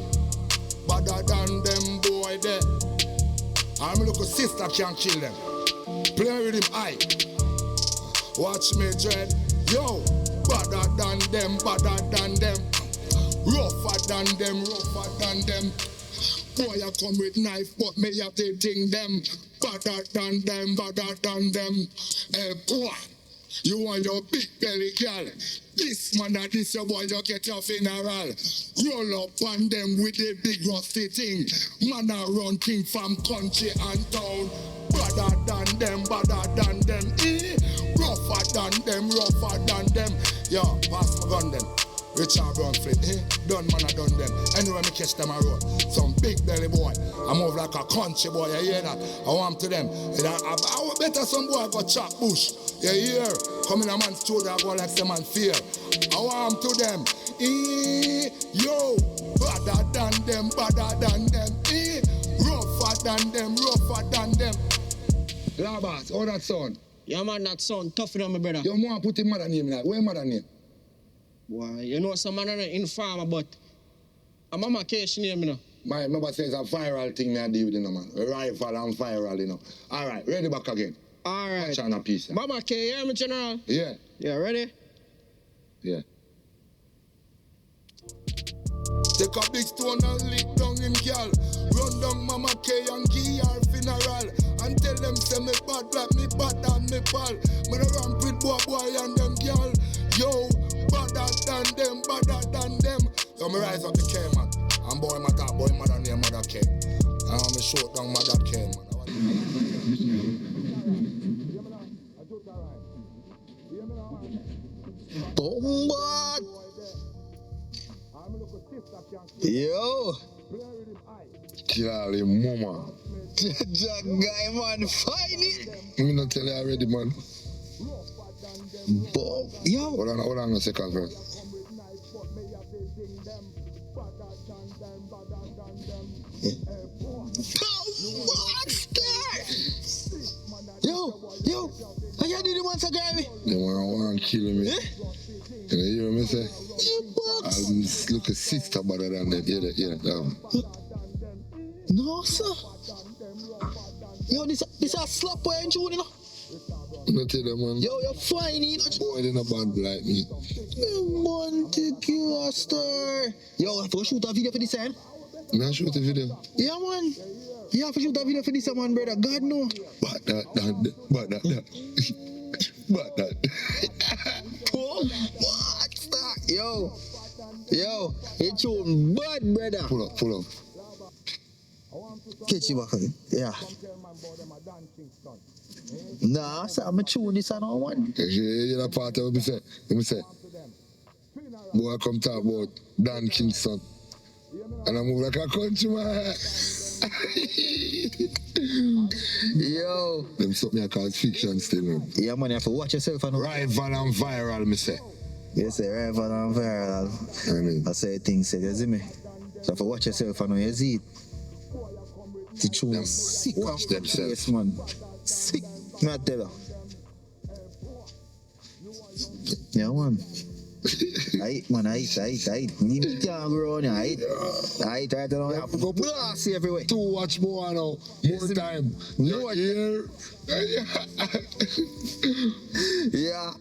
E: Better than them boy there. I'm look a sister can't kill them. Play with him eye. Watch me dread. Yo, better than them, better than them. Rougher than them, rougher than them. Boy, I come with knife, but me have to ting them. Better than them, better than them. Hey, boy, you want your big belly girl. This man and this your boy, you get your funeral. Roll up on them with the big rusty thing. Man a run thing from country and town. Better than them, better than them. Eh? Rougher than them, rougher than them. Yo, pass my gun them. Richard Brown flip, eh? Done man, I done them. Anyway, me catch them a road. Some big belly boy. I move like a country boy, you hear that? I want to them. I better some boy go chop bush. You hear? Come in a man's studio, I go like some man fear. I want to them. Yo, better than them, better than them. Rougher than them, rougher than them. Labas, how that sound?
J: Yeah, man, that sound tough on me, brother.
E: You want to put him mother name like, where mother name?
J: Why, you know some man are informer, but I'm on my case name, you know.
E: My mother says a viral thing me I deal with, you know, man. A rifle and viral, you know. All right, ready back again.
J: All right.
E: Watch on a piece.
J: Mama, can you hear me, General?
E: Yeah.
J: Yeah, ready?
E: Yeah. Take a big stone and lick down him, girl. Run down Mama K and give her funeral. And tell them say me bad like me bad and me pal. Me no ramp with boy and them girl. Yo, better than them, better than them. So me rise up the K, man. And boy mother name Mother K. And me short down Mother K, man.
K: Bomba! Yo!
E: Charlie, mama.
K: Jack guy, man, find it!
E: Me not tell you already, man.
K: Yo!
E: Hold on a second, bro.
K: Yo! How you do the one to grab me?
E: They want to kill me. You hear me say? I look a sister better than that. Hear that.
K: No, sir. Yo, this a slap boy and June, you know?
E: No tell them, man.
K: Yo, you're fine, you know?
E: Boy, they not bad like me.
K: I want to kill a star. Yo, I have to shoot a video for this time.
E: Me I shoot a video.
K: Yeah, man. You have to shoot a video for this man, brother. God, no.
E: But that.
K: Oh, what? Yo, it's your bad, brother.
E: Pull up.
K: Catch you back again. Yeah. Nah, so I'm tune this and all one.
E: You know part of what me say. Boy, I come talk about Dan Kingston. And I move like a country man.
K: Yo.
E: Them something I call fiction still, man.
K: Yeah, man, you have to watch yourself. And
E: rival and viral, me say.
K: You say rival and viral.
E: I mean.
K: I say things, say, you see me? So you have to watch yourself and you see it. The tune sick
E: watch themselves.
K: Yes, man. Sick. Me I tell you. Yeah, man. I eat. Me can't grow on you. I eat right now. I go blast everywhere.
E: To watch more now. More time. More here.
K: Yeah.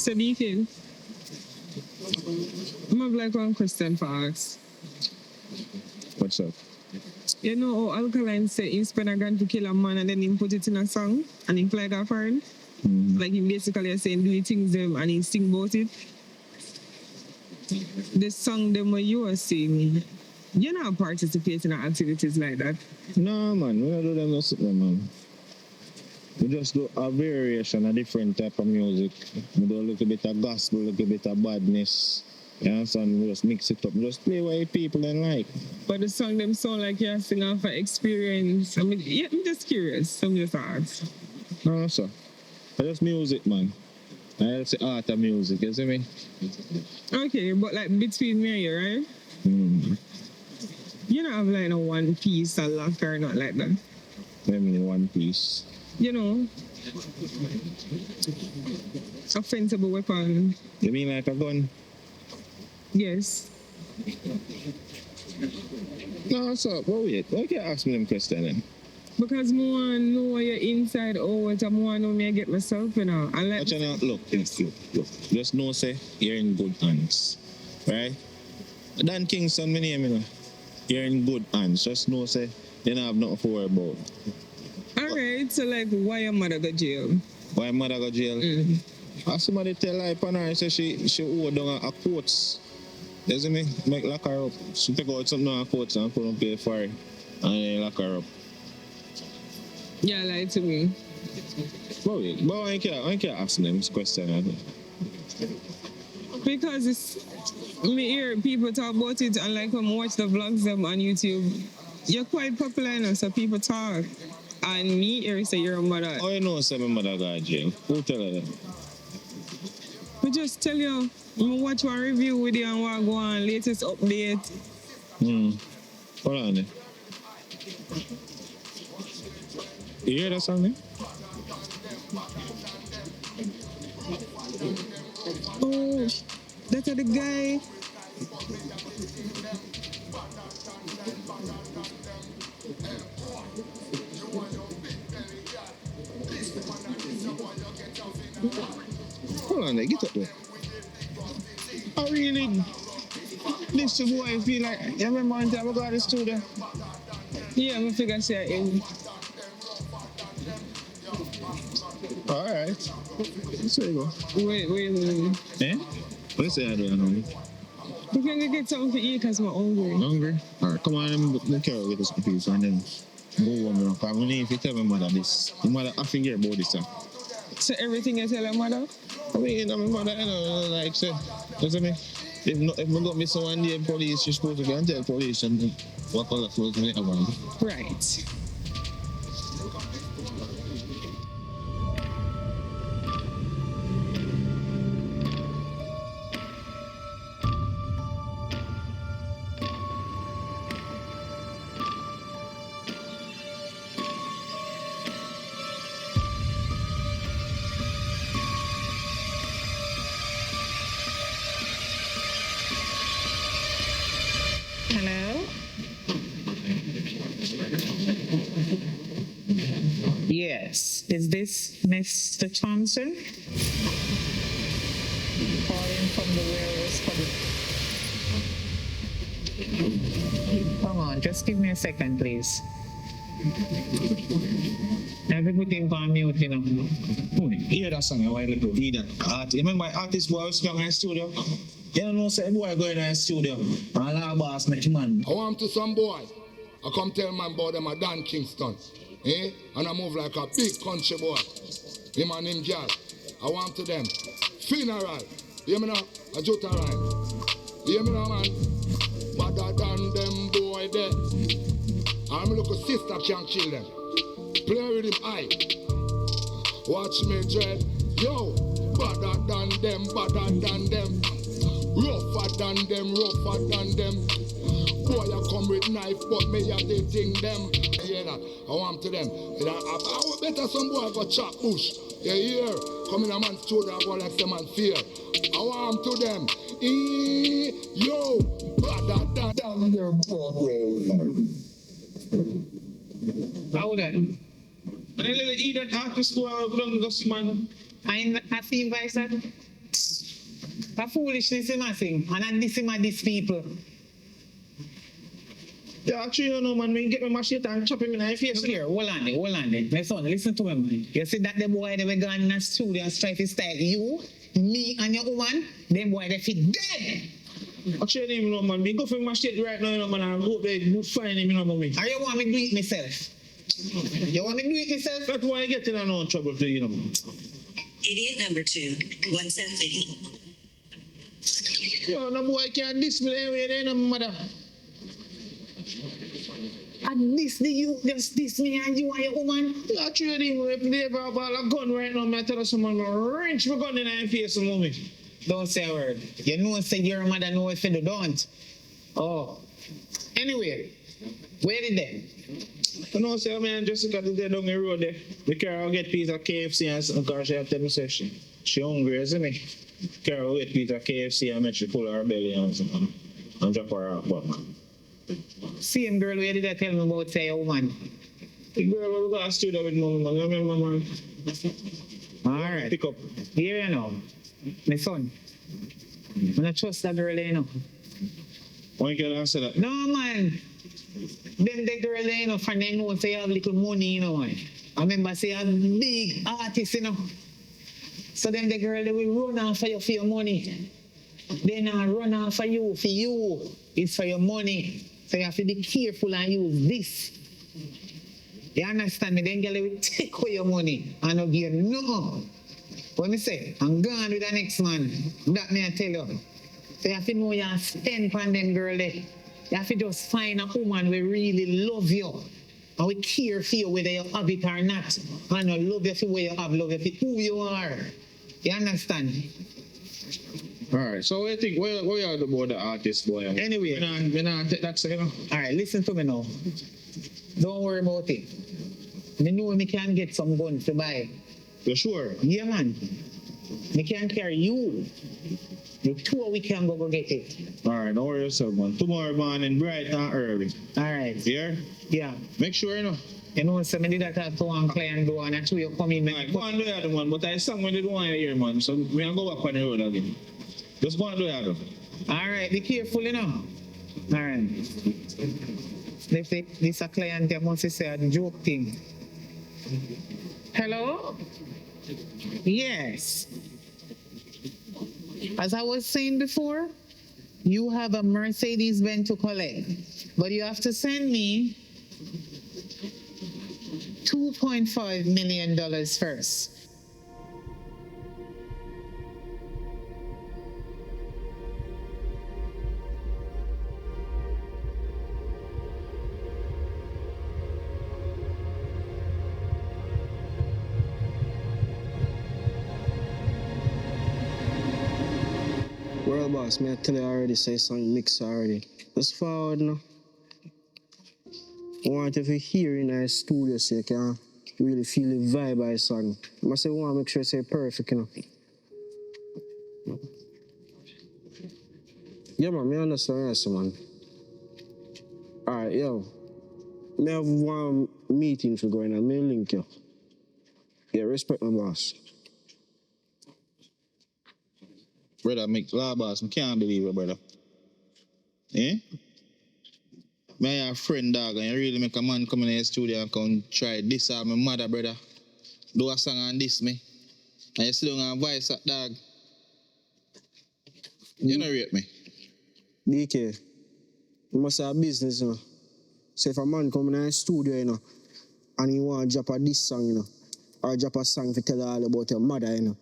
G: So Deacon, I have like one question for us.
B: What's up?
G: You know how Alkaline say he spend a gun to kill a man and then he put it in a song and he fly that for him? Like he basically saying do the things them and he sing about it. The song them what you are singing, you not participate in activities like that.
B: No, man, we don't do them nothing, man. We just do a variation, a different type of music. We do a little bit of gospel, a little bit of badness. You understand? We just mix it up. Just play what people then like.
G: But the song them sound like you're singing off an experience. I mean, yeah, I'm just curious. I'm just asking.
B: No, sir. It's just music, man. I say art of music, you see me?
G: Okay, but like between me and you, right? You don't have like no one piece or lock or not like that.
B: I mean one piece.
G: You know, offensive weapon.
B: You mean like a gun?
G: Yes.
B: No, sir. But wait, why can't you ask me them questions then?
G: Because I want to know your inside out. I want to know me I get myself, you know. And like,
B: look. Just know, say, you're in good hands. Right? Dan Kingston, my name, you know. You're in good hands. Just know, say, you don't have nothing to worry about.
G: Alright, so like, why your mother go jail?
B: Why your mother go jail? As somebody tell her upon her, say she owe down a quotes. You see me? Make lock her up. She take out something on her quotes and couldn't pay for it. And then lock her up.
G: Yeah, lie to me.
B: But wait, but why can't ask them this question?
G: Because it's, me hear people talk about it and like when I watch the vlogs them on YouTube, you're quite popular enough, so people talk. And me here say you're a mother.
B: Oh, you know, say my mother got jail. Who tell her that?
G: I just tell you, I watch one review with you and what go on, latest update.
B: Hold on then. You hear that song then?
G: Oh, that's the guy.
B: Hold on there, get up there. I really, this boy feel like, you remember one time I got to the studio?
G: Yeah, I'm figure say him.
B: Alright. So you go.
G: Wait.
B: Eh? What you say I do now?
G: We can get something to eat because I'm hungry.
B: Hungry? Alright, come on, let me carry get us a piece and then go home now. Because I need to tell my mother this. My mother I forget about this stuff.
G: So everything you tell your mother?
B: I mean, my mother, you know, like said, you see me? If I got me someone there, police, she's supposed to go and tell police and what all the clothes they have on.
G: Right. Hello? Yes. Is this Mr. Thompson? Calling from the warehouse public. Come on, just give me a second, please. Everything on mute, you know.
B: Hear that song a while ago. Hear that. Remember artist boy was coming in the studio? You don't know, say boy going in the studio. And la boss make man.
E: I want to some boy. I come tell man about them a Dan Kingston. And I move like a big country boy. Him and him girl. I want to them. Funeral. Hear me now? A jota rhyme. Hear me now, man? Better than them boy there. I'm look a sister can't kill them. Play with him eye. Watch me dread. Yo, better than them, better than them. Rougher than them, rougher than them. Boy, I come with knife, but me I did thing them. Yeah, that. I want to them. I better some boy go chop bush. You hear? Come in a man's shoulder, I go like some man fear. I want to them. Yo, better than them.
C: How then?
B: And then eat that artist boy, man.
C: I see vice that. A foolishness him a sing. And I diss him a diss people.
B: Yeah, actually, you know, man, me get my machete and chop him in the face.
C: Look here, hold on there. My son, listen to me, man. You see that the boy they were gone in the studio and try to style you, me and your woman, them boy they fit dead.
B: Actually, you know, man, me go for my machete right now, you know, man, and hope they find him, you know, man.
C: Or you want me to do it myself? You want me to do it myself?
B: That's why I get in no trouble to you, know.
L: Idiot number 2, 170.
B: Yo, no boy can't diss me anyway, they no mother.
C: And this the you just diss me and you and your woman.
B: Actually, if they have a ball of gun right now, I tell you someone wrench my gun in the face of mommy.
C: Don't say a word. You know say your mother know if you don't. Oh. Anyway, where did they?
B: You know, say, man, Jessica did down the road there. The car will get piece of KFC and something because she have tell me say she hungry, isn't it? Car will get piece of KFC and make she pull her belly and something. And drop her off, but man.
C: Same girl where did I tell me about say your woman?
B: The girl will go to the studio with mommy, man. You remember, man?
C: Alright.
B: Pick up.
C: Here you know. My son. I don't trust that girl, you know.
B: Why you can't answer that?
C: No, man. Them the girl, you know, for them know say you have little money, you know, man. I remember say a big artist, you know. So them the girl, they will run off for your money. They not run off for you. It's for your money. So you have to be careful and use this. You understand me? Then girl will take away your money and not give you no. What me say? I'm gone with the next man. That me I tell you. So you have to know you have to spend on them girl there. You have to just find a woman who really love you. And we care for you whether you have it or not. And not love you for what you have, love you for who you are. You understand?
B: Alright, so what do you think? What you are about the artist, boy?
C: Anyway.
B: Me not take that, you know?
C: Alright, listen to me now. Don't worry about it. I know me can get some guns to buy.
B: You sure?
C: Yeah, man. Me can carry you. The two we can go get it.
B: Alright, don't worry yourself, man. Tomorrow morning, bright and early.
C: Alright.
B: Here?
C: Yeah.
B: Make sure, you know.
C: You know, so I did that to one client do and actually you come in.
B: Alright, go and do that, man. But I sang when they don't want to hear, man. So we can go back on the road again. Just go and do that, though.
C: Alright, be careful, you know. Alright. If this a client, they must say a joke thing. Hello? Yes. As I was saying before, you have a Mercedes-Benz to collect, but you have to send me $2.5 million first.
J: World boss, me I tell you already, say something mix already. Just forward now. I want you to hear in our studio so you can really feel the vibe of the song. I say, I want to make sure it's perfect, you know. Yeah, man, me understand yes, man. Alright, yo. Me have one meeting for going on. Me link you. Yeah, respect my boss.
A: Brother, make law boss, I can't believe it, brother. Eh? Me have a friend, dog, and you really make a man come in the studio and come try this or my mother, brother. Do a song and diss me. And you still gonna voice that, dog. You don't rate me.
J: DK, you must have business, you know. So if a man come in the studio, you know, and he want to drop a diss song, you know, or drop a song to tell all about your mother, you know,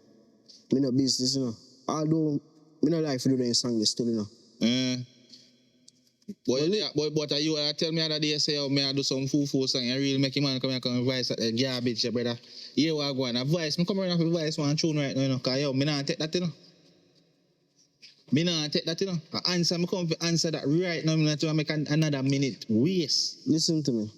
J: me no business, you know. Although, me no like to do that song still, you know.
A: But you tell me the other day, say, oh, me I do some foo-foo song, and really make a man come here and voice that garbage, brother. Yeah, what I go on, a voice, me come around with voice one tune right now, you know, because yo, me not take that, you know. Me not take that, you know. I answer, me come to answer that right now, me not to make another minute waste.
J: Listen to me.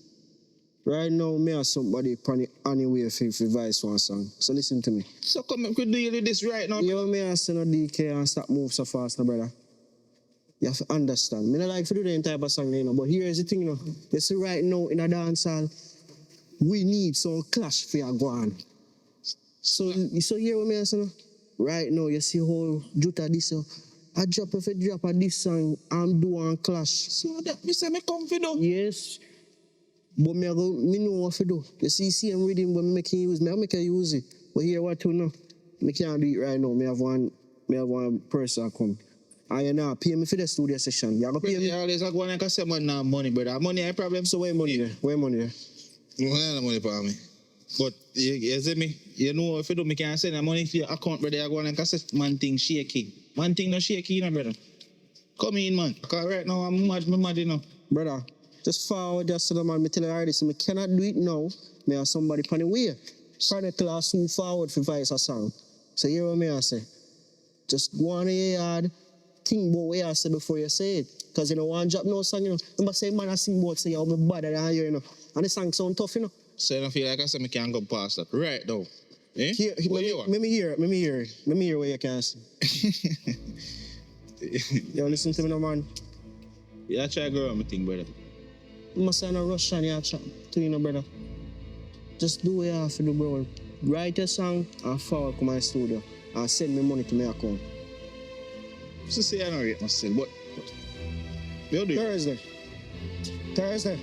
J: Right now, me have somebody anyway for voice one song. So listen to me.
A: So come we could deal with this right now.
J: You me have to no DK and stop move so fast, no brother. You have to understand. Me not like to do the type of song, you know. But here's the thing, you know. You see right now in a dance hall, we need some clash for your go on. So hear what me say, no? right now, you see how Jutta this, I drop if I drop a this song, I'm doing clash.
C: So that me say me come for do.
J: Yes. But me know what to do. You see, same rhythm but me make use, I make use it. But here what to know? Me can't do it right now. Me have one person come. And you know, pay me for the studio session. You have to pay me.
C: You always go on and say man now money, brother. Money a problem.
J: So where money there? Where money there?
C: Well, money for me. But you see me, you know if you do me can't send the money to your account, brother. You go on and say man thing shaky. Man thing no shaky, you know, brother. Come in, man. Because right now I'm mad, you know.
J: Brother, just forward just to the man. Me tell you artist, me cannot do it now. Me have somebody on the way. Try to class move forward for voice a song. So hear what me I say. Just go on in your yard, think about what I say before you say it. Because you know, one drop no song, you know. Remember say man I sing about say how me bad than you, you know. And the song sound tough, you know.
C: So you don't feel like I said me can't go past that. Right now. Eh?
J: Here, let me hear what you can say. You listen to me now, man.
C: Yeah, try to go around my thing, brother.
J: You must say no rush and you chat to you, know, brother. Just do what you have to do, bro. Write a song and forward to my studio and send me money to my account.
C: So say I don't rate myself, but you do it.
J: Thursday.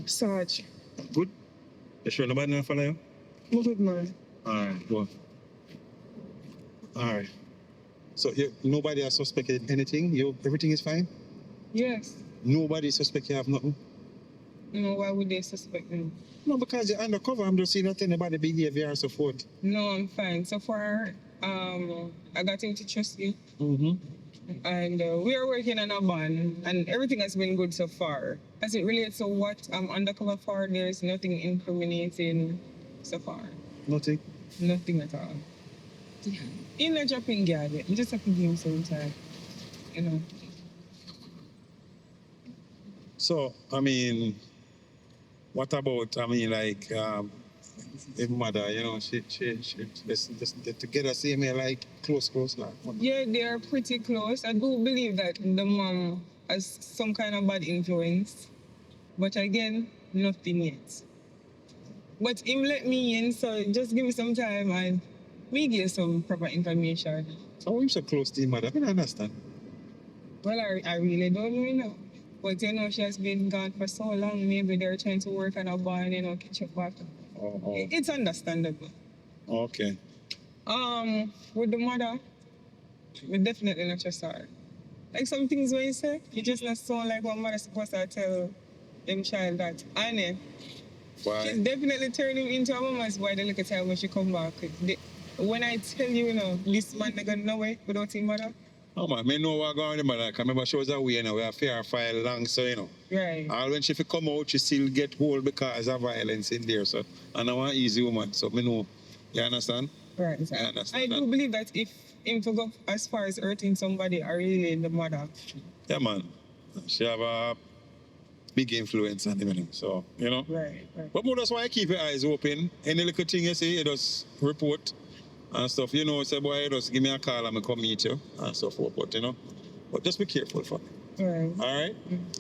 G: Sarge.
F: Good? You sure nobody not follow you?
G: I'm good, man.
F: Alright, go on. Alright. So nobody has suspected anything? Everything is fine?
G: Yes.
F: Nobody suspect you have nothing?
G: No, why would they suspect me?
F: No, because you're undercover. I'm just seeing that anybody behavior and so forth.
G: No, I'm fine. So far, I got him to trust you.
F: Mm-hmm.
G: And we are working on a band, and everything has been good so far. As it relates to what I'm undercover for, there's nothing incriminating so far.
F: Nothing?
G: Nothing at all. He's not dropping guard yet. You just have to give him some time. You know.
F: So, I mean, what about, like, his mother, you know, she they're together, same here, like, close, like.
G: Yeah, they are pretty close. I do believe that the mom has some kind of bad influence. But again, nothing yet. But him let me in, so just give me some time and we get some proper information.
F: How are you so close to his mother? I don't understand.
G: Well, I really don't know, you know. But you know, she has been gone for so long, maybe they're trying to work on a bond, you know, catch up back.
F: Oh.
G: It's understandable.
F: Okay.
G: With the mother, we definitely not trust her. Like some things when you say, you just not sound like what mother's supposed to tell them child that. And
F: why?
G: She's definitely turning into a mama's boy the little time when she come back. When I tell you, you know, this man they gone nowhere without his mother.
F: Oh man, I know what going on, man. I remember she was away, you know, we have fair file long, so you know.
G: Right.
F: All when she come out, she still get hold because of violence in there, so. And I want easy woman, so me know. You understand?
G: Right.
F: I understand.
G: I do believe that if him to go as far as hurting somebody, are really the mother.
F: Yeah, man. She have a big influence on him, so, you know.
G: Right.
F: But that's why I keep your eyes open. Any little thing you see, you just report and stuff. You know, say, boy, just give me a call and I come meet you and stuff, but, you know. But just be careful for me.
G: Right.
F: All right?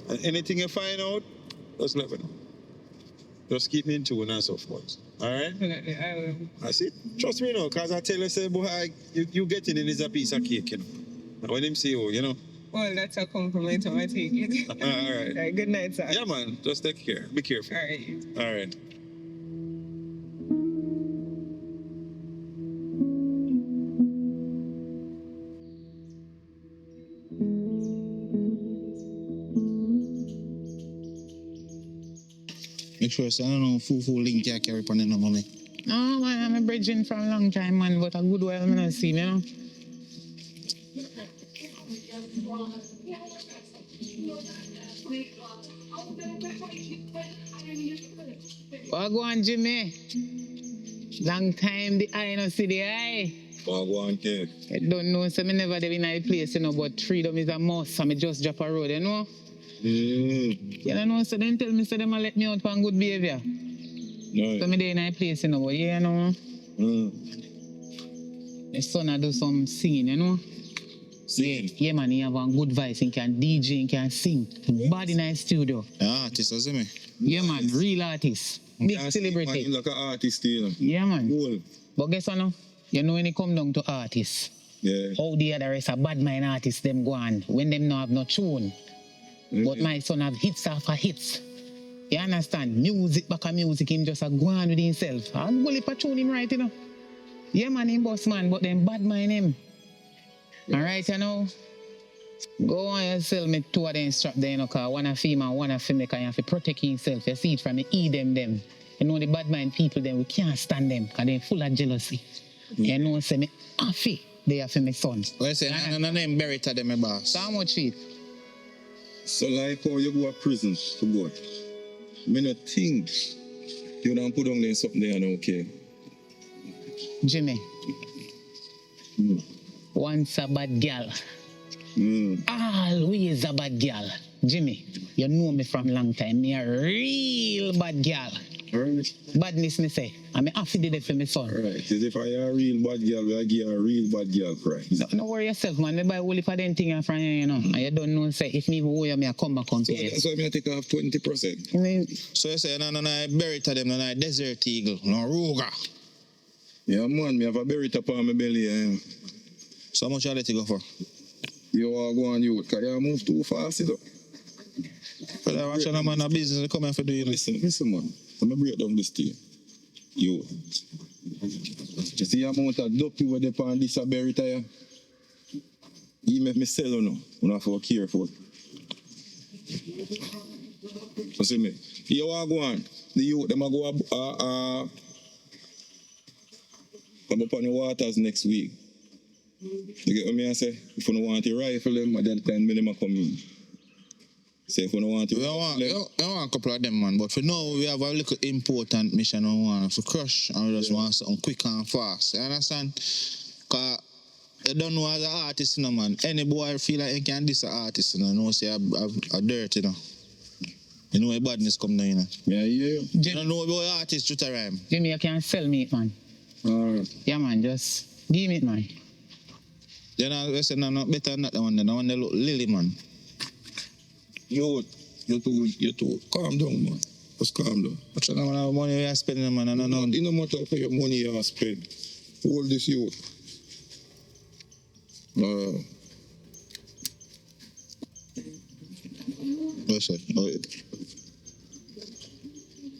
F: And anything you find out, just let me know. Just keep me in tune and so forth. All right?
G: Definitely, I will.
F: I see. Trust me, you know, because I tell you, say, boy, you getting in is a piece of cake, you know. And when him see you know.
G: Well, that's a compliment, I take it.
F: All right.
G: All right. Good night, sir.
F: Yeah, man. Just take care. Be careful.
G: All right.
F: All right.
C: Make sure I don't know full link you carry upon no money. No, man, I'm a bridging for a long time, man, but a good while I'm not see, you know. What go on, Jimmy? Long time the eye no see the eye.
M: What go on, Kev?
C: I don't know, so I never there in the place, you know, but freedom is a must, so I just drop a road, you know? You don't know, so then tell me, so them let me out for good behavior.
M: No.
C: So I there in the place, you know, but yeah, you know? My son I do some singing, you know? Yeah, man, he have a good voice, he can DJ, he can sing. Bad in the studio.
A: Artist, you see me?
C: Yeah, man, real artist. Big celebrity.
M: He's like an artist, you know.
C: Yeah, man.
M: Cool.
C: But guess what, no? You know when it come down to artists, how the other rest of bad mind artists them go on when them no have no tune. But my son have hits after hits. You understand? Music back of music, him just a go on with himself. I'm going to tune him right, you know. Yeah, man, him boss man, but them bad mind him. Alright, you know. Go on and sell me two of them strap there, you know, because one a female, one a female, because you have to protect himself. You see it from the them. You know the bad mind people, them, we can't stand them, because they're full of jealousy. You know, say me happy they have for my son.
A: Well, say, no name buried to them, my boss.
C: So how much feet?
M: So like how you go to prison to go. Me not think you don't put on there something there and okay.
C: Jimmy. Once a bad girl. Always a bad girl. Jimmy, you know me from long time. Me a real bad girl.
M: Right.
C: Badness me say. I'm happy did it for my son.
M: Right. As if I a real bad girl, I give a real bad girl price.
C: No worry yourself, man. Me buy a whole heap of them things from you, you know. And you don't know, say, if me owe you, I come back on
M: so that's why I take off 20%.
C: I mean,
A: so you say, no, buried to them, no, desert eagle, no, Ruger.
M: Yeah, man, me have a berry top on my belly.
A: So how much you let it go for?
M: You are going you, because you move too fast, you know.
A: But I watch a man a business coming for doing this.
M: Listen, man. Let me break down this to you. You see the amount of dopey where they on this berry tire? You make me sell you know. You have to be careful. You see me? You are going. The youth, them are go come up on the waters next week. You get what me I say? If you don't want to rifle them, at that time, them come in. Say if you don't want to...
A: We want a couple of them, man, but for now, we have a little important mission we want to crush, and we just want something quick and fast. You understand? Because you don't know as an artist, you know, man. Any boy feel like he can diss an artist, you know, say a dirt, you know. You know where badness come down, you know.
M: Yeah.
A: You don't know about artist to rhyme.
C: Jimmy, you can sell me it, man. Yeah, man, just give me it, man.
A: You know, I said, no, better than that one. The one that look lily, man.
M: You too. Calm down, man. Just calm down.
A: What's the amount of money you are spending, man? No.
M: It no matter for your money you are spend. Hold this youth.
A: What's that?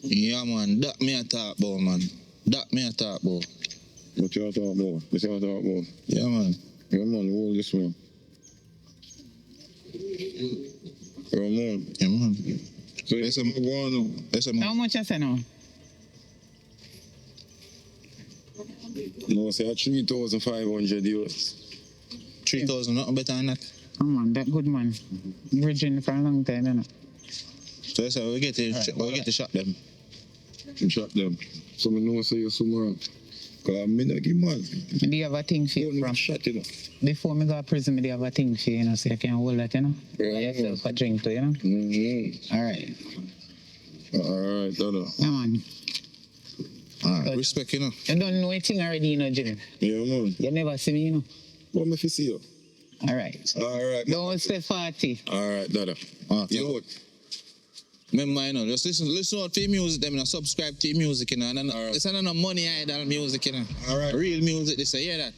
A: Yeah, man. That me a talk about, man. That me a talk about.
M: What you talk about? What you talk about?
A: Yeah, man.
M: Yeah, man. Hold this, man. Yeah, man.
A: Yeah, man.
M: So you say, go on now.
C: How much you say now?
M: No, say $3,500.
A: 3,000, nothing better than that.
C: Oh, man, that good, man. Bridging for a long time, you know.
A: So that's how we get to shot them.
M: You shot them. So I know say you're somewhere. Because I'm not give man.
C: Do you have a thing for you from?
M: Shot, you know.
C: Before me go to prison, I have a thing for you, you know, so you can hold that, you know.
M: Yeah.
C: Yourself a drink too, you know. All right.
M: All right, Dada.
C: Yeah, man.
A: All right, respect, you know.
C: You don't know a thing already, you know, Jimmy.
M: Yeah, man.
C: You never see me, you know.
M: What me fi see you?
C: All right.
M: All right.
C: Don't stay farty.
M: All right, Dada. You what?
A: Remember, you know, just listen out to your music, them, you know, subscribe to your music, you know, and it's not no money idol music, you know.
M: All right.
A: Real music, they say, hear that?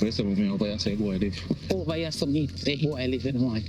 C: Where's some of me over here say boy live? Over here some eat, say boy live in the morning.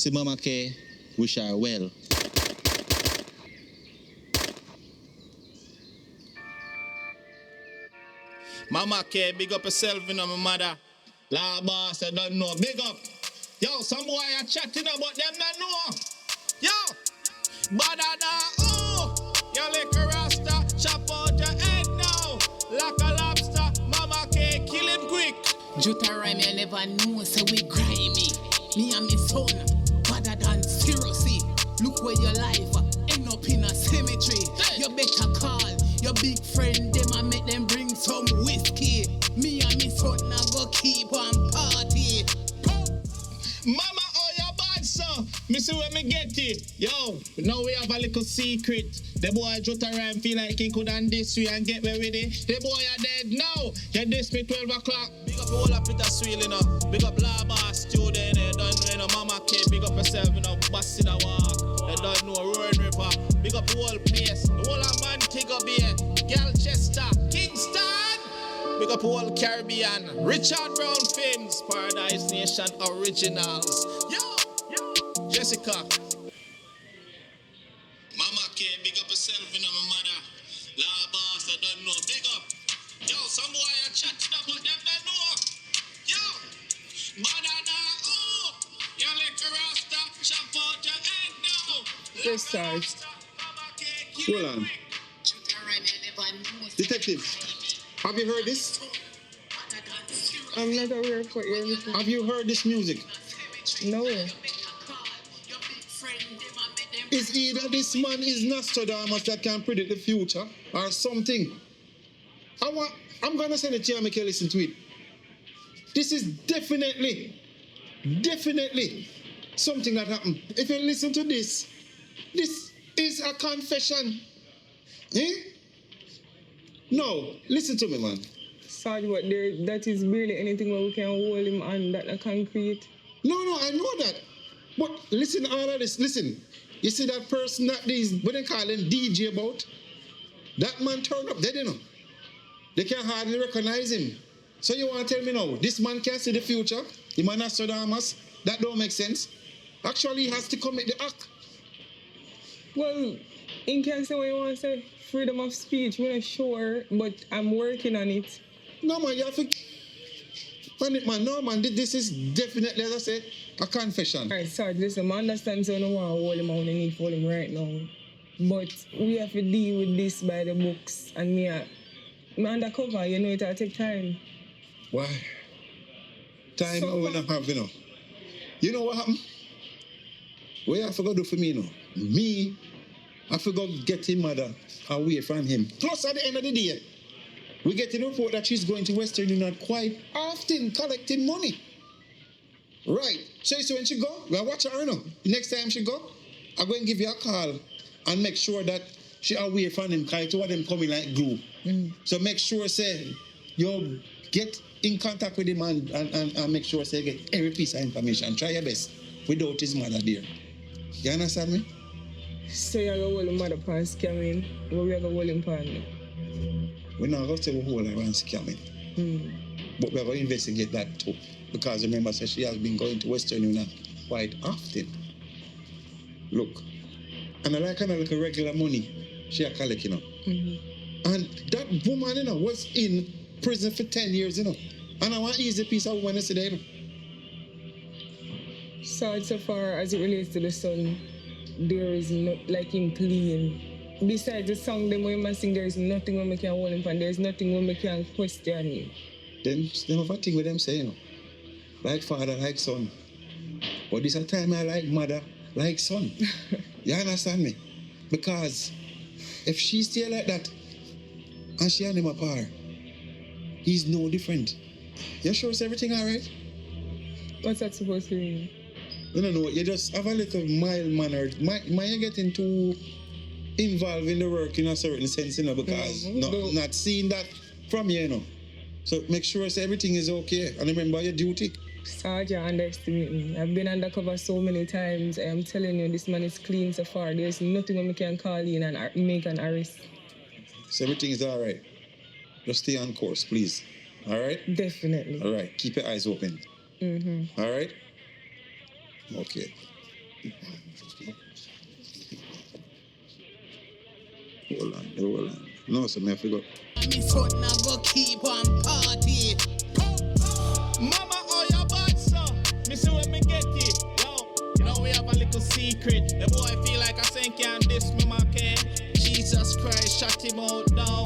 A: see Mama K, wish her well.
H: Mama K, big up yourself, you know, my mother. La boss, I don't know. Big up. Yo, some boy are chatting about them, not know. Yo, badada, oh, you lick a rasta, chop out your head now. Like a lobster, Mama K, kill him quick.
N: Jutta rhyme, I never know, so we grimy. Me and me son, better than seriously. Look where your life end up in a cemetery. Hey. You better call your big friend, them and make them bring some whiskey. Me and me son now go keep on party.
H: Mama, oh, you bad, son. Me see where me get it. Yo, now we have a little secret. The boy Jutta Rhyme feel like he could and this way and get away with it. The boy are dead now. You diss me 12 o'clock. Big up all of Peter Sweel, you know. Big up Laba, student, you don't know, you know. Mama K, big up yourself, you know. Busted a walk. You don't know, Roaring River. Big up the whole place. The whole of man, Tigo Bay, Galchester, Kingston. Big up all Caribbean. Richard Brown Films, Paradise Nation Originals. Yo, Jessica. Mama K, big up yourself, you know, my mother. La boss, I don't know. Big up. Yo, some boy are chatting about them, don't know. Yo, badada, oh, you like a rasta, chop out your head now.
G: Yes, Sarge.
F: Hold on. Detective, have you heard this?
G: I'm not aware of what you're listening.
F: Have you heard this music?
G: No.
F: It's either this man is Nostradamus that can predict the future or something. I'm gonna send it to you and make you listen to it. This is definitely something that happened. If you listen to this is a confession. Eh? No, listen to me, man.
G: Sarge, what that is really anything where we can hold him on that a concrete.
F: No, I know that. But listen to all of this. Listen. You see that person that these, what they call him, DJ about? That man turned up dead, you know. They can hardly recognize him. So you want to tell me now, this man can't see the future? The man Nostradamus? That don't make sense. Actually, he has to commit the act.
G: Well, in can say what you want to say, freedom of speech, we're not sure, but I'm working on it.
F: No, man, you have to... Man, no, man, this is definitely, as I said, a confession.
G: All right, Sarge, listen, I understand so I don't want to hold him out, I need to hold him right now. But we have to deal with this by the books, and me undercover, you know, it'll take time.
F: Why? Time so, we not have, you know. You know what happened? What you have to go do for me, you know? Me, I have to go get his mother away from him. Plus, at the end of the day, we get a report that she's going to Western Union quite often, collecting money. Right. So when she go, we'll watch her, you know. Next time she go, I'm going to give you a call and make sure that she away from him, because it's what them coming like glue. So make sure, say, you get in contact with him and make sure, say, get every piece of information. Try your best without his mother there. You understand me?
G: So you're going to hold him mother upon scamming, or we're going to hold him upon?
F: We're not going to say we hold her on scamming. But we're going to investigate that too. Because remember, so she has been going to Western Union quite often. Look, and I like her like a regular money she are collecting, you know. And that woman, you know, was in prison for 10 years, you know. And I want easy piece of woman today, you know.
G: So far as it relates to the son, there is no, like him clean. Besides the song, them when I sing, there is nothing when we can hold him and there is nothing when we can question him.
F: Then have a thing with them saying, you know. Like father, like son. But this a time I like mother, like son. You understand me? Because if she stay like that, and she and him apart, he's no different. You sure it's everything all right?
G: What's that supposed to mean?
F: No, you just have a little mild-mannered. You getting too involved in the work in a certain sense, you know, because not seeing that from you, you know. So make sure everything is okay, and remember your duty.
G: Sarge, you underestimate me. I've been undercover so many times. I'm telling you, this man is clean so far. There's nothing when we can call in and make an arrest.
F: So everything is all right. Just stay on course, please. All right?
G: Definitely.
F: All right. Keep your eyes open. All right? Okay. Hold on. No, so me have to go.
N: Me son a go keep on party. Mama, oh your bad son. Me see when me get it. Yo, you know we have a little secret. The boy feel like I think can't diss me, my kid. Jesus Christ, shut him out now.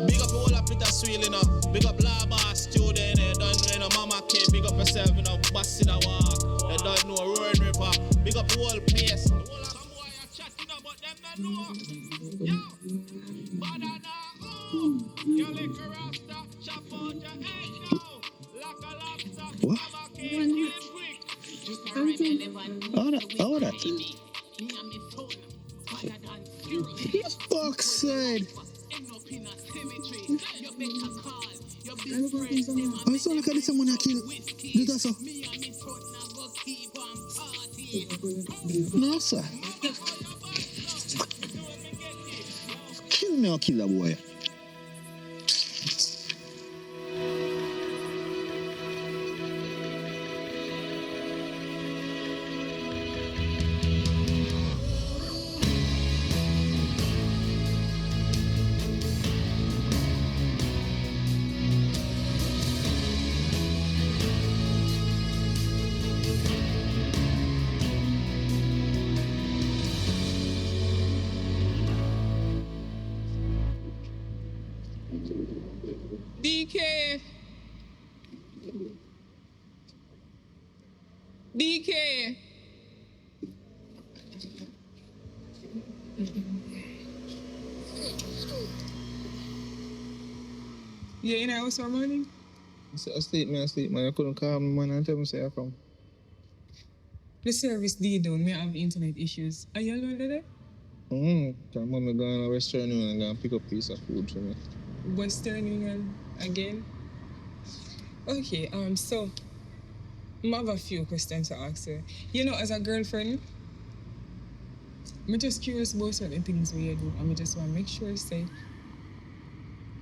N: Big up all up with a swill, you know. Big up Laba student, you don't know, you know, Mama kid. Big up yourself, you know, busting a walk. You don't know, Roaring River. Big up the whole place. The whole of some boy are chatting about them, don't know. Yo, banana, you lick a rasta, chop out your head now. Like a lobster, Mama kid, kill him quick.
K: How that? Fuck's sake. I saw like this someone I kill. Do that so. No sir. Kill me or kill that boy.
G: DK. Yeah, you know what's our morning?
B: Asleep, man. I couldn't call me, man, and tell me say I come.
G: The service did down. Me have internet issues. Are you alone today?
B: Come on, I'm going to Western Union and going to pick up a piece of food for me.
G: Western Union again? Okay, so I have a few questions to ask you. You know, as a girlfriend, I'm just curious about certain things you do, and I just want to make sure say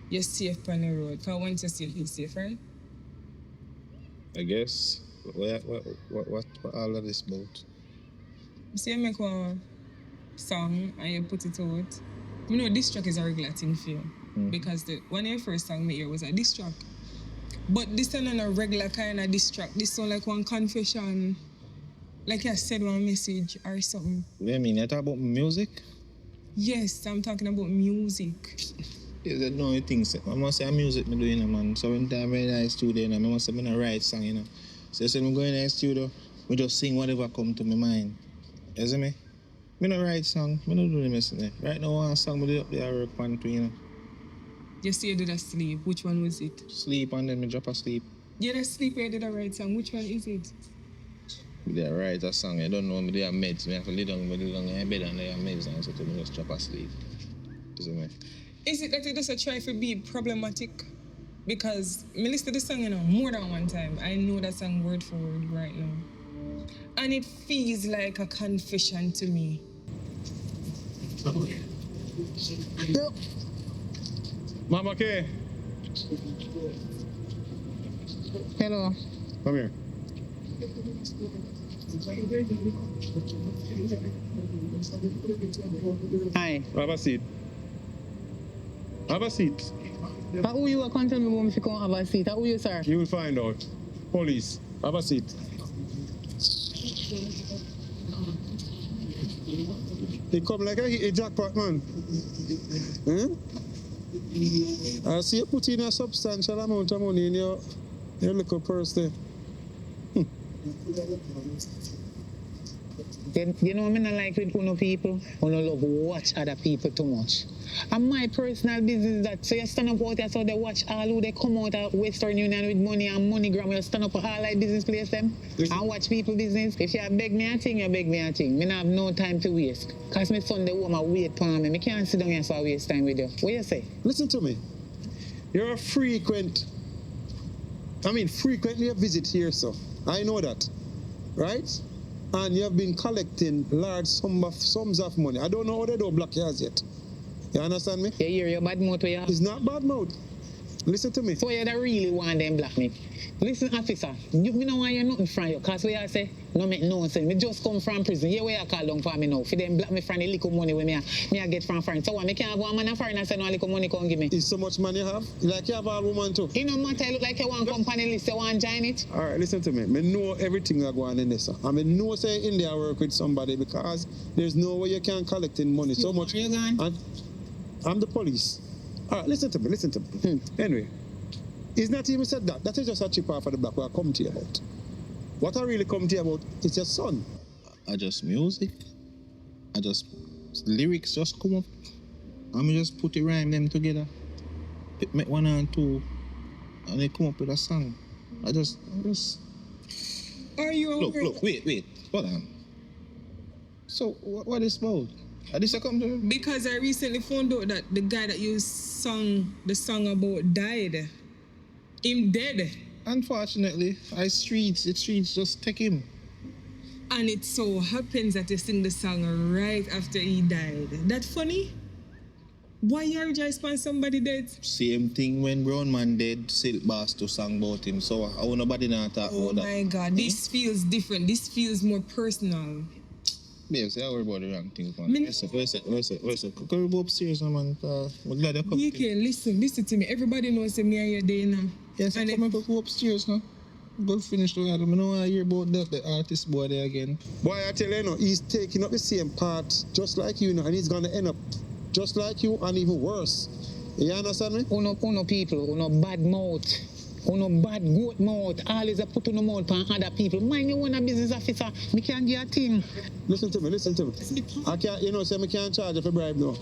G: you're safe on the road. Because once you're safe, you're safe, right?
B: I guess. What all of this about?
G: So you make one song and you put it out. You know, this track is a regular thing for you. Because one of your first song me hear was a diss track. But this is not a regular kind of diss track. This sound like one confession. Like I said, one message or something.
B: What do you mean? You talk about music?
G: Yes, I'm talking about music.
B: Is that no things? I must say music me doing, man. So when I'm in the studio, I must say I write song, you know. So when I go in the studio, I just sing whatever come to my mind. You see me? I don't write song. I don't do the message. Right now, one song I do up there, I work on to, you know.
G: You say you did a sleep. Which one was it?
B: Sleep and then I drop asleep.
G: You did a sleep or you did a write song. Which one is it?
B: I did write a song. I don't know. I do a meds. I have to lay down in my bed and I have meds and so I just drop asleep. You see me?
G: Is it that you just try to be problematic? Because I listen to the song, you know, more than one time. I know that song word for word right now. And it feels like a confession to me.
D: Yo. Mama K.
C: Hello.
D: Come here.
C: Hi.
D: Have a seat. Have a seat.
C: Who you can't tell me when if you can't have a seat? Who you, sir?
D: You will find out. Police. Have a seat. They come like a jackpot, man. Hmm? I see you put in a substantial amount of money in your little purse there.
C: You know, I don't like with uno people. Uno love watch other people too much. And my personal business that, so you stand up out there so they watch all who they come out of Western Union with money and MoneyGram, you stand up for all like business place them and watch people business. If you beg me a thing, you beg me a thing. Me not have no time to waste. Because my son, they want to wait for me. I can't sit down here for waste time with you. What you say?
D: Listen to me. You're a frequently a visit here, so I know that, right? And you have been collecting large sums of money. I don't know how they do block yours yet. You understand me?
C: You hear your bad mouth where you have?
D: It's not bad mouth.
J: Listen to me.
C: So you don't really want them black me. Listen, officer, me don't want you nothing from you. Because we say, no make no sense. Me just come from prison. Here where you call down for me now. For them black me from the little money where me I get from foreign. So what, me can't go a man and foreign and say no little money come give me.
J: Is so much money you have? Like you have all woman too.
C: You know matter, you look like you want company list, you want join it.
J: Alright, listen to me. Me know everything that go on in this. And me know say India work with somebody because there's no way you can collect in money so much.
C: Where you going?
J: And I'm the police. Alright, listen to me. Anyway. It's not even said that. That is just a chip off of the black what I come to you about. What I really come to you about is your son.
A: I just music. I just lyrics just come up. And me just put the rhyme them together. Make one and two. And they come up with a song. I just
G: Are you aware?
A: Look, wait. Hold on. So what is about? Are this a come to me?
G: Because I recently found out that the guy that you sung the song about died. Him dead.
A: Unfortunately, the streets just take him.
G: And it so happens that you sing the song right after he died. That funny? Why you rejoice when somebody dead?
A: Same thing when Brown Man dead, Silk Bass to song about him. So I want nobody not talk about that.
G: Oh my God, this feels different. This feels more personal.
A: Yeah, say I worry about the wrong thing, man. Where's it? Can we go upstairs, man? I'm glad you come.
G: You can listen to me. Everybody knows that me and you there now.
A: Yes, and come and go upstairs now. Go finish the album. I don't want to hear about that, the artist boy there again.
J: Boy, I tell you, he's taking up the same part just like you, and he's going to end up just like you and even worse. You understand me?
C: Uno people, uno bad mouth. Uno bad goat mouth. Always a put on the mouth on other people. Mind you one a business officer. Me can't get a thing.
J: Listen to me. I can't, say me can't charge you for bribe now.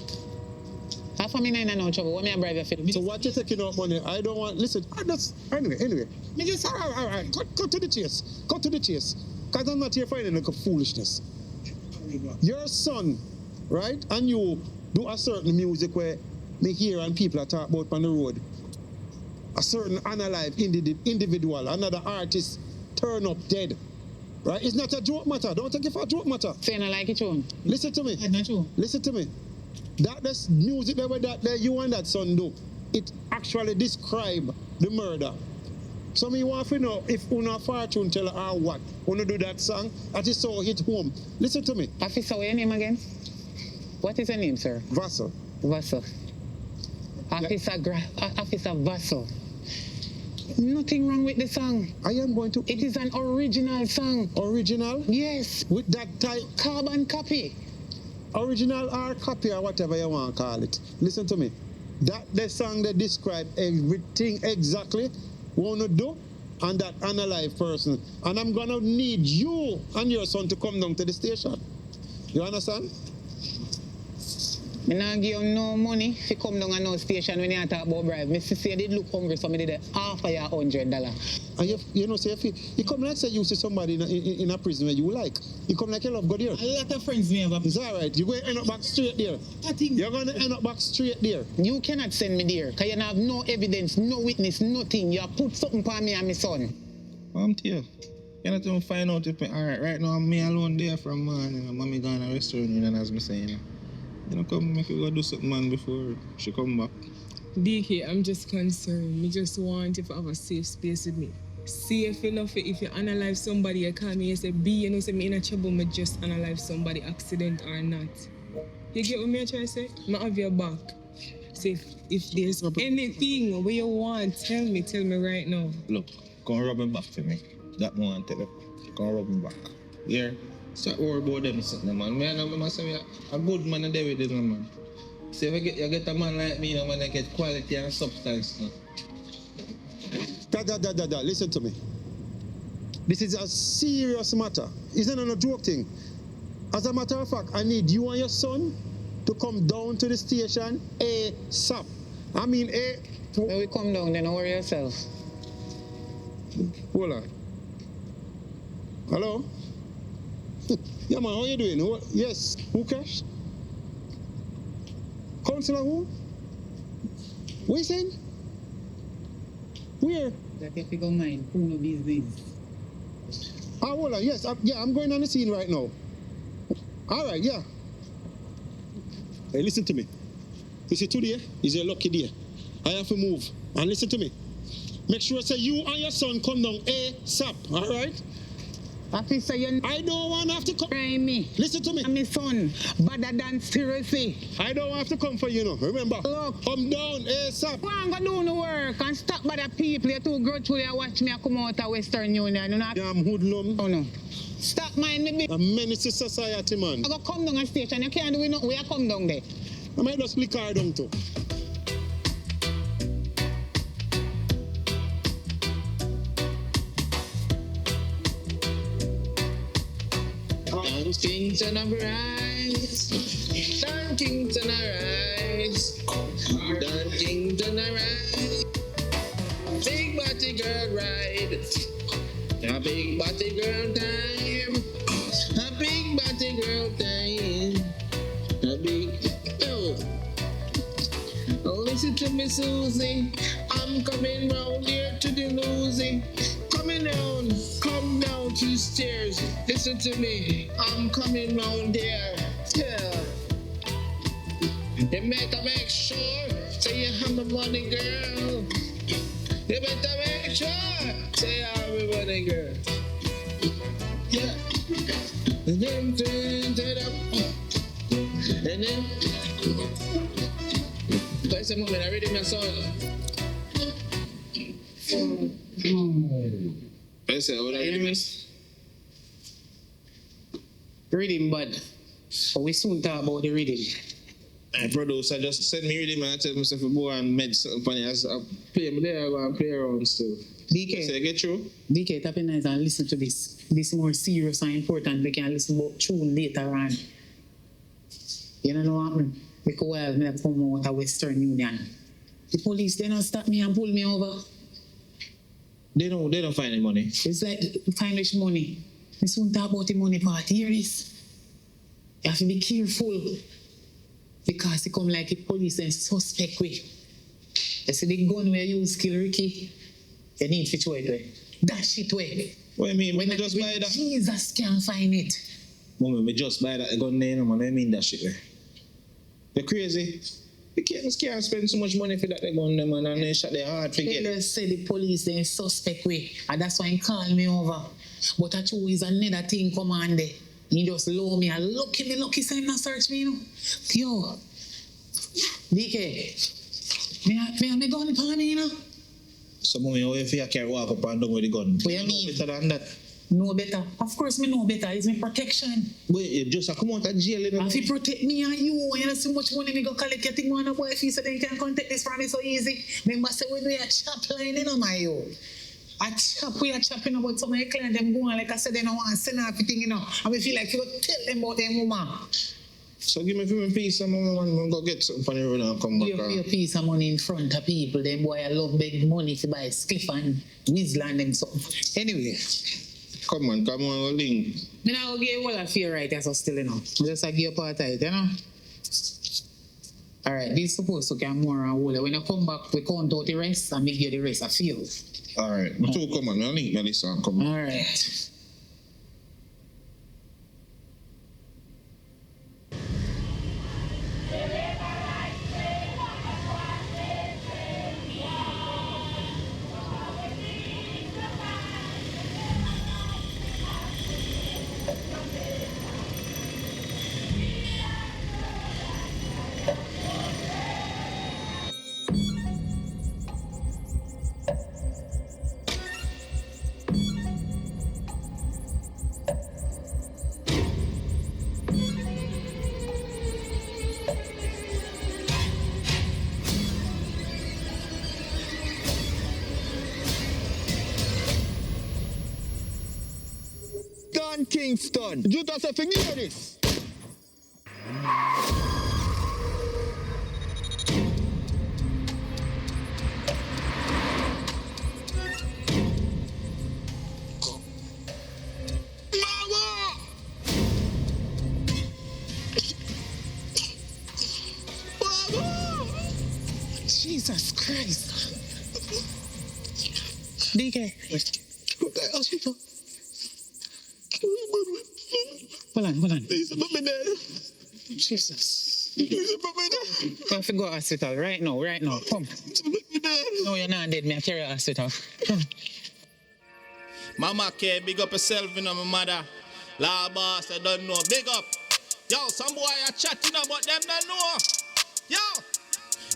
C: Half of me not in no trouble. What me a bribe you for?
J: So what you taking out money? I don't want, listen, anyway. Me just, all right, cut to the chase. Because I'm not here for any foolishness. Your son, right, and you do a certain music where me hear and people are talk about on the road. A certain unalive individual, another artist turn up dead. Right? It's not a joke matter. Don't take it for a joke matter.
C: So you not like it, John?
J: Listen to me.
C: It's not true.
J: Listen to me. That music that you and that son do, it actually describe the murder. So me want to know if una fortune teller or what, una do that song, that is so hit home. Listen to me.
C: Officer, what's your name again? What is your name, sir?
J: Vassal.
C: Officer Vassal. Nothing wrong with the song.
J: I am going to...
C: It is an original song.
J: Original?
C: Yes.
J: With that type...
C: Carbon copy.
J: Original or copy or whatever you want to call it. Listen to me. That the song that describe everything exactly what you do and that unalive person. And I'm going to need you and your son to come down to the station. You understand?
C: I don't give you no money if you come down and no station when you talk about bribe. Mr. say you did look hungry, so I did half of your $100.
J: And you know, say if you come like say you see somebody in a prison where you like. You come like you love God here.
C: A lot of friends me have.
J: It's all right. You're going to end up back straight there. You're going to end up back straight there.
C: You cannot send me there because you have no evidence, no witness, nothing. You put something for me and my son.
A: I'm here. You're not going to find out if all right now I'm me alone there from morning. And mommy gone to a restaurant and as me saying. You know, come make you go do something, man, before she come back.
G: DK, I'm just concerned. Me just want you to have a safe space with me. Safe enough if you unalive somebody, you call me and say, B, you know, say me in a trouble, me just unalive somebody, accident or not. You get what me trying to say? I have your back. So if there's anything where you want, tell me right now.
A: Look, come rub me back for me. That one, tell you. Come rub me back. Yeah? So worry about them something, man. Me and say a good man and there with them, man. So if you get a man like me, man, I get quality and substance.
J: Listen to me. This is a serious matter. It's not a joke thing. As a matter of fact, I need you and your son to come down to the station ASAP. I mean,
C: When we come down, then don't worry yourself.
J: Hold on. Hello? Yeah, man, how you doing? Yes, who cash? Councillor who? What you saying? Where?
C: That if you go mind, who no business.
J: Hold on, yes, I'm going on the scene right now. All right, yeah. Hey, listen to me. You see, today is a lucky day. I have to move.
O: And listen to me. Make sure say you and your son come down ASAP, all right?
C: Officer,
O: I don't want to have to come.
C: Try me.
O: Listen to me.
C: I'm my son, better than seriously.
O: I don't have to come for you, no. Remember,
C: look,
O: come down ASAP.
C: Go and go do the work and stop by the people. You too grudgefully watch me come out of Western Union. You know?
O: I'm hoodlum.
C: Oh, no. Stop mind me.
O: A menace to society, man.
C: I go come down a station. You can't do it nothing. We come down there.
O: I might just flick her down too.
N: Kingston arise, Don Kingston arise, Don Kingston arise. Big body girl ride, a big body girl time, a big body girl time, a big. Oh, listen to me, Susie. I'm coming round here to the Lucy. Coming down, come down to the stairs. Listen to me, I'm coming round there. Yeah. You better make sure, say you have the money, girl. You better make sure, say you have the money, girl. Yeah. And then, play a moment, I read my song. I said, what are you miss? Reading, bud. But we soon talk about the reading.
D: My producer just send me reading, man. I tell myself to go and med something funny. I play me there, I go and play around still.
N: DK.
D: Say, get through.
N: DK, tap in nice and listen to this. This is more serious and important. We can listen about tune later on. You know what happened? Because while I come out of Western Union, the police, they don't stop me and pull me over.
D: They don't find any money.
N: It's like find this money. We soon talk about the money part. Hear this. You have to be careful. Because they come like a police and suspect way. You see the gun where you use kill Ricky, you need to throw it away. Dash it away.
D: What do you mean? When I just buy that?
N: Jesus can't find it.
D: Mom, me just buy that gun there, man. I mean that shit way. You're crazy. You can't spend so much money for that gun there, man, and they shot their heart for get.
N: They say the police, they suspect way. And that's why he called me over. But I chose is another thing come on there. He just low me and lucky so him not search me, you know. Yo, DK, me gun upon me, you know.
D: So, mommy, how if you can't walk up and down with the gun?
N: What you mean?
D: Better than that.
N: No better. Of course, me know better. It's my protection.
D: But you just come out of jail, you know.
N: If you protect me and you know so much money, me go collect your thing, man. A boy, if you say they can contact this from me so easy. Remember, say we do a chop line, you know, my yo. A chop, we are chopping about some of your clients, them going like I said, they don't want to send everything, you know. And we feel like you go tell them about them woman.
D: So give me a few piece of money, man. Go get something funny road and come back.
N: You piece of money in front of people. Them boy, I love big money to buy spliff and whizzle and them something. Anyway.
D: Come on, link.
N: Me now give you all a fear right there, so still, you know. Just like give you part of it, you know. Alright, this is supposed to get more and older. When you come back, we count out the rest and make you the rest of feel.
D: Alright, but you come on, I link me this and come on.
N: Alright.
O: Kingston, you just have to hear this.
N: Jesus Christ. DK. Hold on. Jesus. I have to go to hospital right now. Come.
I: dead.
C: No, you're not dead. Me I carry a hospital.
H: Mama K, big up yourself, you know, my mother. La boss, I don't know. Big up. Yo, some boy are chatting about them, don't know. Yo,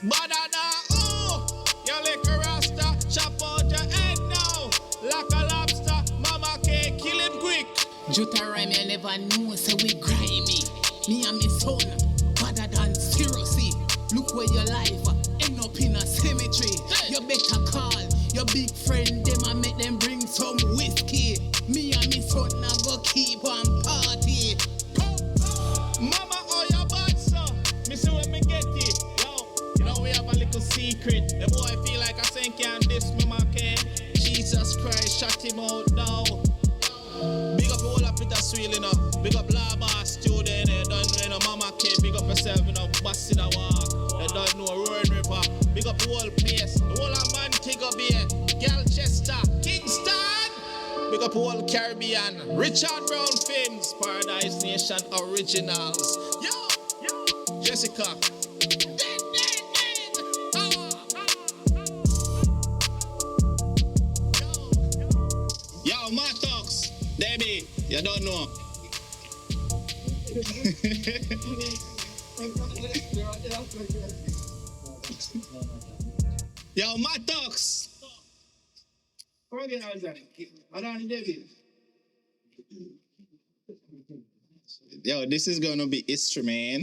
H: badada, oh. Yo, like a rasta, chop out your head now. Like a lobster, Mama K, kill him quick.
N: Juta rhyme, I never know, say we grimy. Me and me son, better than scrutiny. Look where your life end up in a cemetery. You better call your big friend, them and make them bring some whiskey. Me and me son now go keep on party.
H: Mama, oh, your bad, so. Me see when me get it. Yo, you know we have a little secret. The boy feel like I think can't diss Mama K. Jesus Christ, shut him out now. Big up all up with a sweel, you know. Big up Laba, student, you don't know, you know. Mama K, big up yourself, you know. Busting a walk, you don't know. Roaring River, big up the whole place. The whole of Montego Bay, Galchester, Kingston. Big up all Caribbean, Richard Brown Films, Paradise Nation Originals. Yo, Jessica. Yo, Matox, Debbie, you don't know. Yo, Matox. Yo, this is gonna be history, man.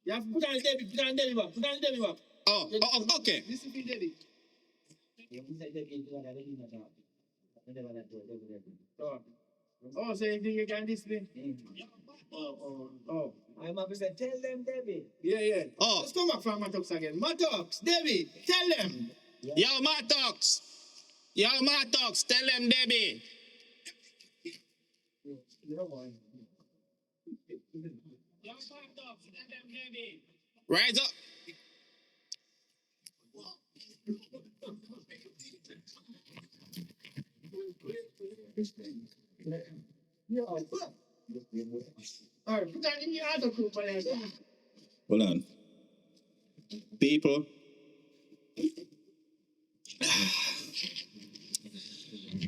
O: Yeah, put on Debbie,
H: Oh, okay.
O: Listen to Debbie. Oh, so you think you can discipline? Oh. I'm happy to tell them, Debbie. Yeah.
H: Oh.
O: Let's come back from Matox again. Matox, Debbie, tell them.
H: Yo, Matox, tell them, Debbie. Rise up.
O: All right, put on in your other group.
H: Hold on. People.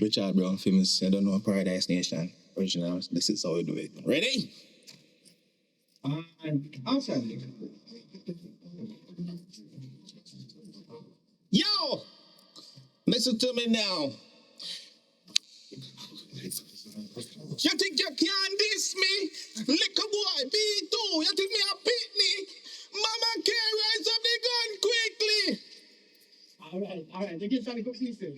H: Richard Brown Films, I don't know, Paradise Nation Originals. This is how we do it. Ready?
O: Outside.
H: Yo! Listen to me now. You think you can diss me? Liquor boy, B2, you think me a pitney? Mama K, raise up the gun quickly.
O: All right, they get started completed.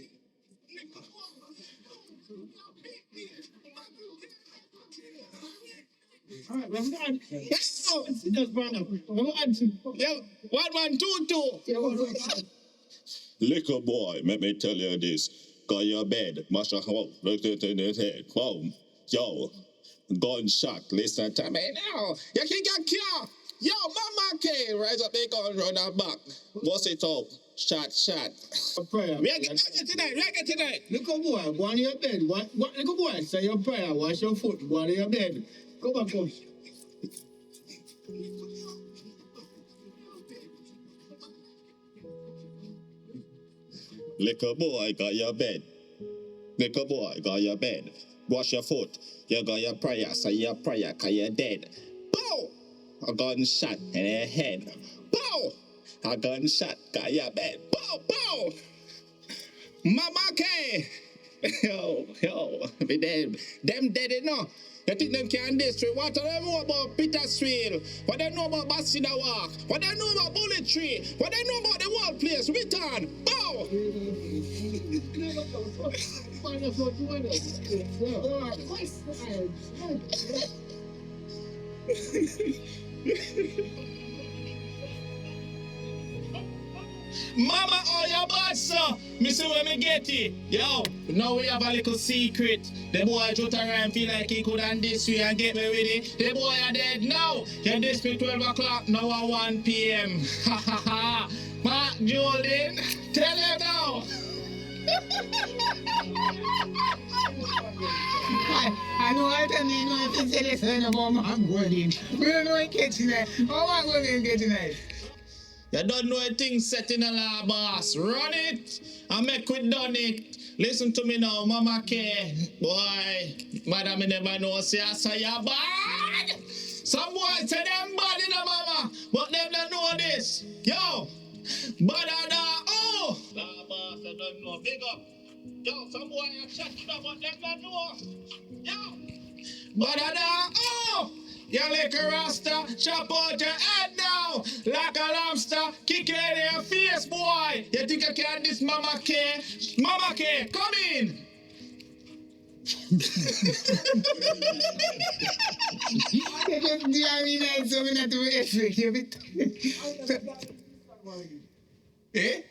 O: All right, we're done.
H: Yes,
O: oh, it just burned up. We're on.
H: Yo, 1 1 2 2. Liquor boy, let me tell you this. Got your bed, mash a hole, look at his head. Whoa, yo, gunshot, listen to me now. You can get killed. Yo, Mama K, rise up, they gun run her back. What's it up? Shot.
O: Prayer.
H: We get tonight.
O: Little boy, go on your bed. Little boy, say your prayer, wash your foot, go on your bed. Go back home.
I: Liquor boy, got your bed. Liquor boy, got your bed. Wash your foot. You got your prayer, say your prayer, cause you're dead. Bow! A gunshot in your head. Bow! A gunshot, got your bed. Bow!
H: Mama K. Yo, be dead. Them dead enough. You think them can destroy? What do they know about Petersfield? What they know about Bastida Walk? What they know about Bullet Tree? What they know about the whole place? Return. Bow! Mama, oh, your bad, sir. Me see where me get it. Yo, now we have a little secret. The boy jot around feel like he could and this way and get me with it. The boy are dead now. Can this be 12 o'clock now at 1 p.m. Ha ha ha. Mark Jordan, tell him now. I
C: I know I tell you, know if you say this about Mama Gordon. We don't know it catching it. Mama Gordon getting it.
H: You don't know a thing set in a law, boss. Run it and make we done it. Listen to me now, Mama K. Boy, madam, me never know, say I say you bad. Some boys say them bad in the mama, but them don't know this. Yo, bad oh. Law, boss, I don't know. Big up. Yo, some boy are chat up, but them don't know. Yo, bad oh. You like a rasta, chop out your head now. Like a lobster, kick it in your face, boy. You think you can this Mama K? Mama K, come in.
C: You just do I mean like so many to expect you bit. Eh?